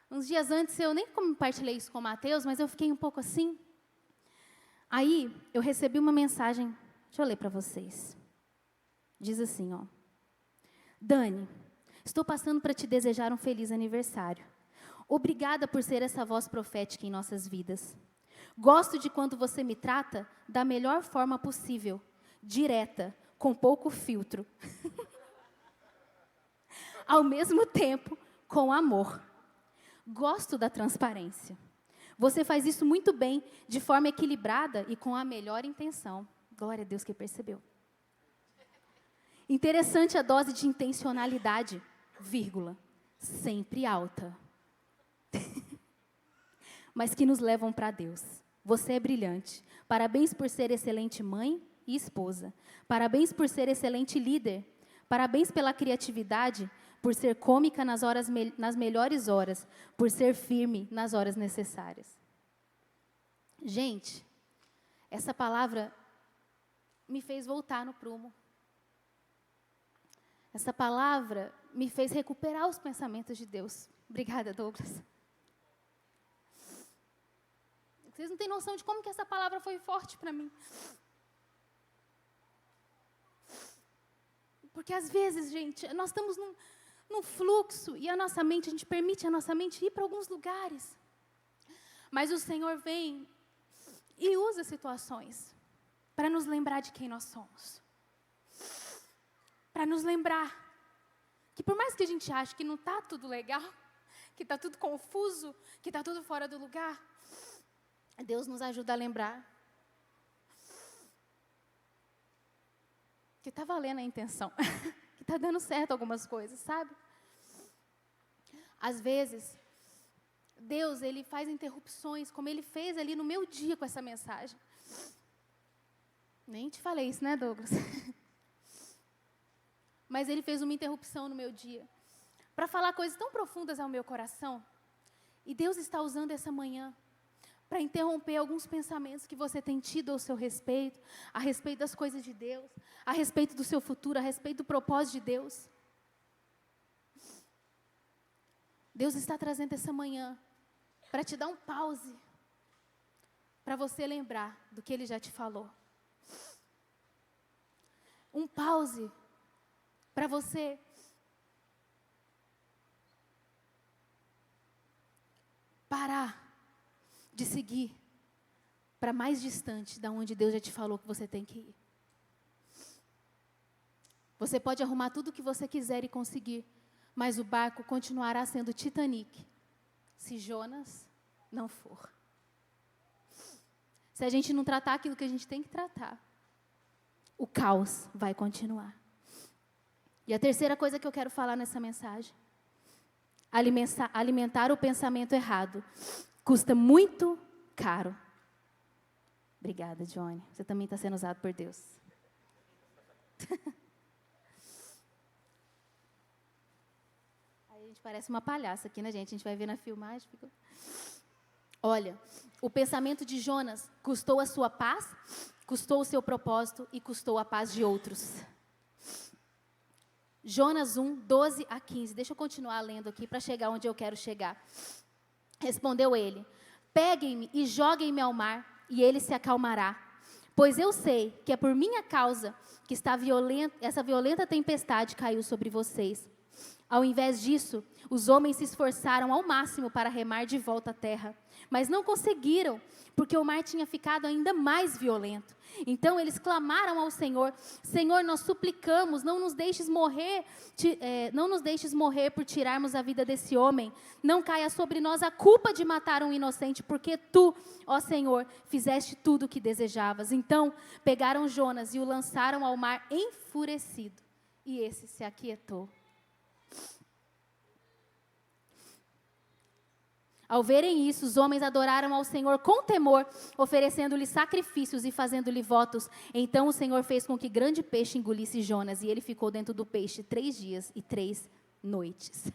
Uns dias antes, eu nem compartilhei isso com o Mateus, mas eu fiquei um pouco assim... Aí, eu recebi uma mensagem, deixa eu ler para vocês. Diz assim, ó. Dani, estou passando para te desejar um feliz aniversário. Obrigada por ser essa voz profética em nossas vidas. Gosto de quando você me trata da melhor forma possível, direta, com pouco filtro. Ao mesmo tempo, com amor. Gosto da transparência. Você faz isso muito bem, de forma equilibrada e com a melhor intenção. Glória a Deus que percebeu. Interessante a dose de intencionalidade, vírgula, sempre alta. Mas que nos levam para Deus. Você é brilhante. Parabéns por ser excelente mãe e esposa. Parabéns por ser excelente líder. Parabéns pela criatividade, por ser cômica nas melhores horas, por ser firme nas horas necessárias. Gente, essa palavra me fez voltar no prumo. Essa palavra me fez recuperar os pensamentos de Deus. Obrigada, Douglas. Vocês não têm noção de como que essa palavra foi forte para mim. Porque às vezes, gente, nós estamos num fluxo e a gente permite a nossa mente ir para alguns lugares. Mas o Senhor vem e usa situações para nos lembrar de quem nós somos. Para nos lembrar que por mais que a gente ache que não está tudo legal, que está tudo confuso, que está tudo fora do lugar, Deus nos ajuda a lembrar que está valendo a intenção, que está dando certo algumas coisas, sabe? Às vezes, Deus, Ele faz interrupções, como Ele fez ali no meu dia com essa mensagem. Nem te falei isso, né, Douglas? Mas Ele fez uma interrupção no meu dia, para falar coisas tão profundas ao meu coração. E Deus está usando essa manhã para interromper alguns pensamentos que você tem tido ao seu respeito, a respeito das coisas de Deus, a respeito do seu futuro, a respeito do propósito de Deus. Deus está trazendo essa manhã para te dar um pause, para você lembrar do que Ele já te falou. Um pause para você parar de seguir para mais distante da onde Deus já te falou que você tem que ir. Você pode arrumar tudo o que você quiser e conseguir, mas o barco continuará sendo Titanic, se Jonas não for. Se a gente não tratar aquilo que a gente tem que tratar, o caos vai continuar. E a terceira coisa que eu quero falar nessa mensagem: alimentar o pensamento errado custa muito caro. Obrigada, Johnny. Você também está sendo usado por Deus. Aí a gente parece uma palhaça aqui, né, gente? A gente vai ver na filmagem. Olha, o pensamento de Jonas custou a sua paz, custou o seu propósito e custou a paz de outros. Jonas 1, 12 a 15. Deixa eu continuar lendo aqui para chegar onde eu quero chegar. Respondeu ele: peguem-me e joguem-me ao mar, e ele se acalmará. Pois eu sei que é por minha causa que essa violenta tempestade caiu sobre vocês. Ao invés disso, os homens se esforçaram ao máximo para remar de volta à terra, mas não conseguiram, porque o mar tinha ficado ainda mais violento. Então eles clamaram ao Senhor: Senhor, nós suplicamos, não nos deixes morrer por tirarmos a vida desse homem. Não caia sobre nós a culpa de matar um inocente, porque tu, ó Senhor, fizeste tudo o que desejavas. Então pegaram Jonas e o lançaram ao mar enfurecido, e esse se aquietou. Ao verem isso, os homens adoraram ao Senhor com temor, oferecendo-lhe sacrifícios e fazendo-lhe votos. Então o Senhor fez com que grande peixe engolisse Jonas, e ele ficou dentro do peixe 3 dias e 3 noites.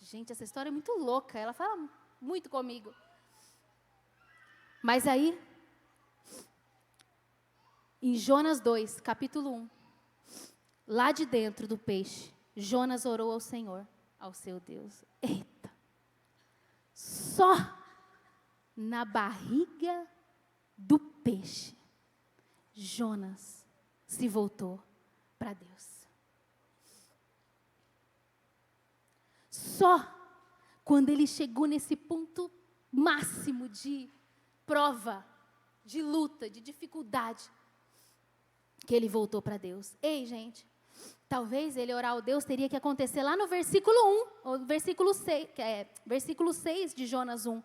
Gente, essa história é muito louca, ela fala muito comigo. Mas aí, em Jonas 2, capítulo 1, lá de dentro do peixe, Jonas orou ao Senhor, ao seu Deus. Eita! Só na barriga do peixe, Jonas se voltou para Deus. Só quando ele chegou nesse ponto máximo de prova, de luta, de dificuldade, que ele voltou para Deus. Ei, gente, talvez ele orar ao Deus teria que acontecer lá no versículo 1, ou versículo 6, versículo 6 de Jonas 1.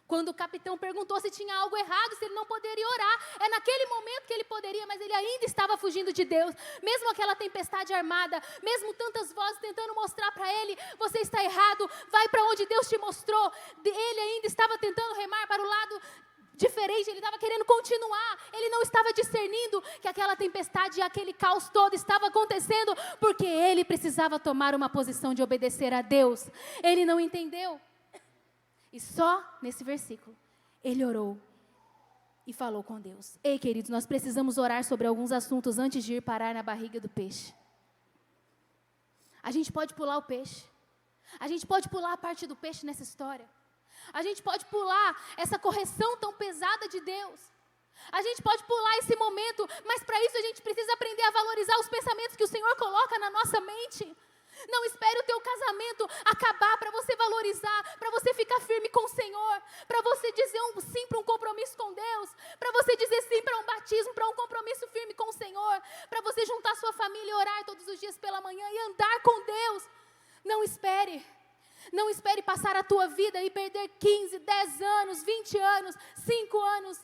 Quando o capitão perguntou se tinha algo errado, se ele não poderia orar. É naquele momento que ele poderia, mas ele ainda estava fugindo de Deus. Mesmo aquela tempestade armada, mesmo tantas vozes tentando mostrar para ele: você está errado, vai para onde Deus te mostrou. Ele ainda estava tentando remar para o lado diferente, ele estava querendo continuar. Ele não estava discernindo que aquela tempestade e aquele caos todo estava acontecendo porque ele precisava tomar uma posição de obedecer a Deus. Ele não entendeu. E só nesse versículo ele orou e falou com Deus. Ei, queridos, nós precisamos orar sobre alguns assuntos antes de ir parar na barriga do peixe. A gente pode pular o peixe. A gente pode pular a parte do peixe nessa história. A gente pode pular essa correção tão pesada de Deus. A gente pode pular esse momento, mas para isso a gente precisa aprender a valorizar os pensamentos que o Senhor coloca na nossa mente. Não espere o teu casamento acabar para você valorizar, para você ficar firme com o Senhor, para você dizer sim para um compromisso com Deus, para você dizer sim para um batismo, para um compromisso firme com o Senhor, para você juntar sua família e orar todos os dias pela manhã e andar com Deus. Não espere. Não espere passar a tua vida e perder 15, 10 anos, 20 anos, 5 anos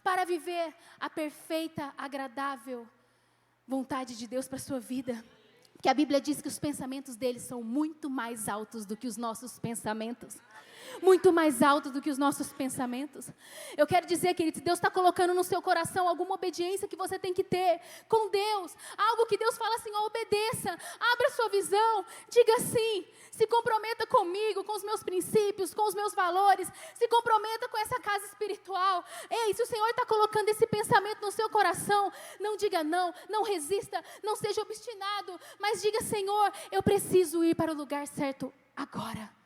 para viver a perfeita, agradável vontade de Deus para a sua vida. Porque a Bíblia diz que os pensamentos dele são muito mais altos do que os nossos pensamentos. Muito mais alto do que os nossos pensamentos. Eu quero dizer, queridos, Deus está colocando no seu coração alguma obediência que você tem que ter com Deus. Algo que Deus fala assim: ó, obedeça, abra sua visão, diga sim, se comprometa comigo, com os meus princípios, com os meus valores, se comprometa com essa casa espiritual. Ei, se o Senhor está colocando esse pensamento no seu coração, não diga não, não resista, não seja obstinado, mas diga: Senhor, eu preciso ir para o lugar certo agora.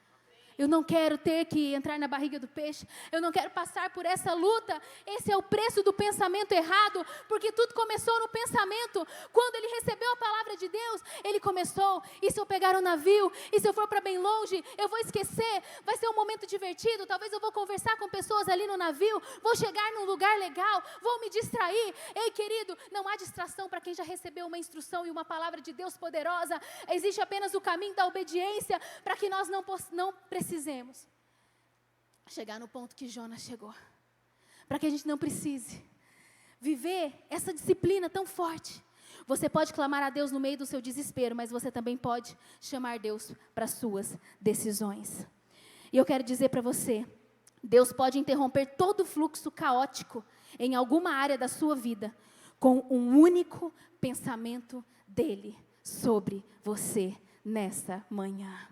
Eu não quero ter que entrar na barriga do peixe. Eu não quero passar por essa luta. Esse é o preço do pensamento errado, porque tudo começou no pensamento. Quando ele recebeu a palavra de Deus, ele começou: e se eu pegar um navio? E se eu for para bem longe? Eu vou esquecer. Vai ser um momento divertido. Talvez eu vou conversar com pessoas ali no navio. Vou chegar num lugar legal. Vou me distrair. Ei, querido, não há distração para quem já recebeu uma instrução e uma palavra de Deus poderosa. Existe apenas o caminho da obediência para que nós não precisemos chegar no ponto que Jonas chegou, para que a gente não precise viver essa disciplina tão forte. Você pode clamar a Deus no meio do seu desespero, mas você também pode chamar Deus para suas decisões. E eu quero dizer para você, Deus pode interromper todo o fluxo caótico em alguma área da sua vida com um único pensamento dele sobre você nessa manhã.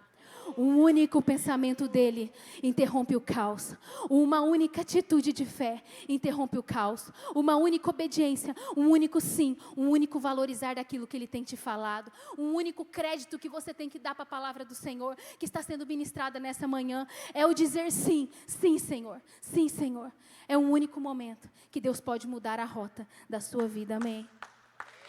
Um único pensamento dele interrompe o caos. Uma única atitude de fé interrompe o caos. Uma única obediência, um único sim, um único valorizar daquilo que ele tem te falado. Um único crédito que você tem que dar para a palavra do Senhor, que está sendo ministrada nessa manhã, é o dizer sim, sim, Senhor, sim, Senhor. É um único momento que Deus pode mudar a rota da sua vida, amém.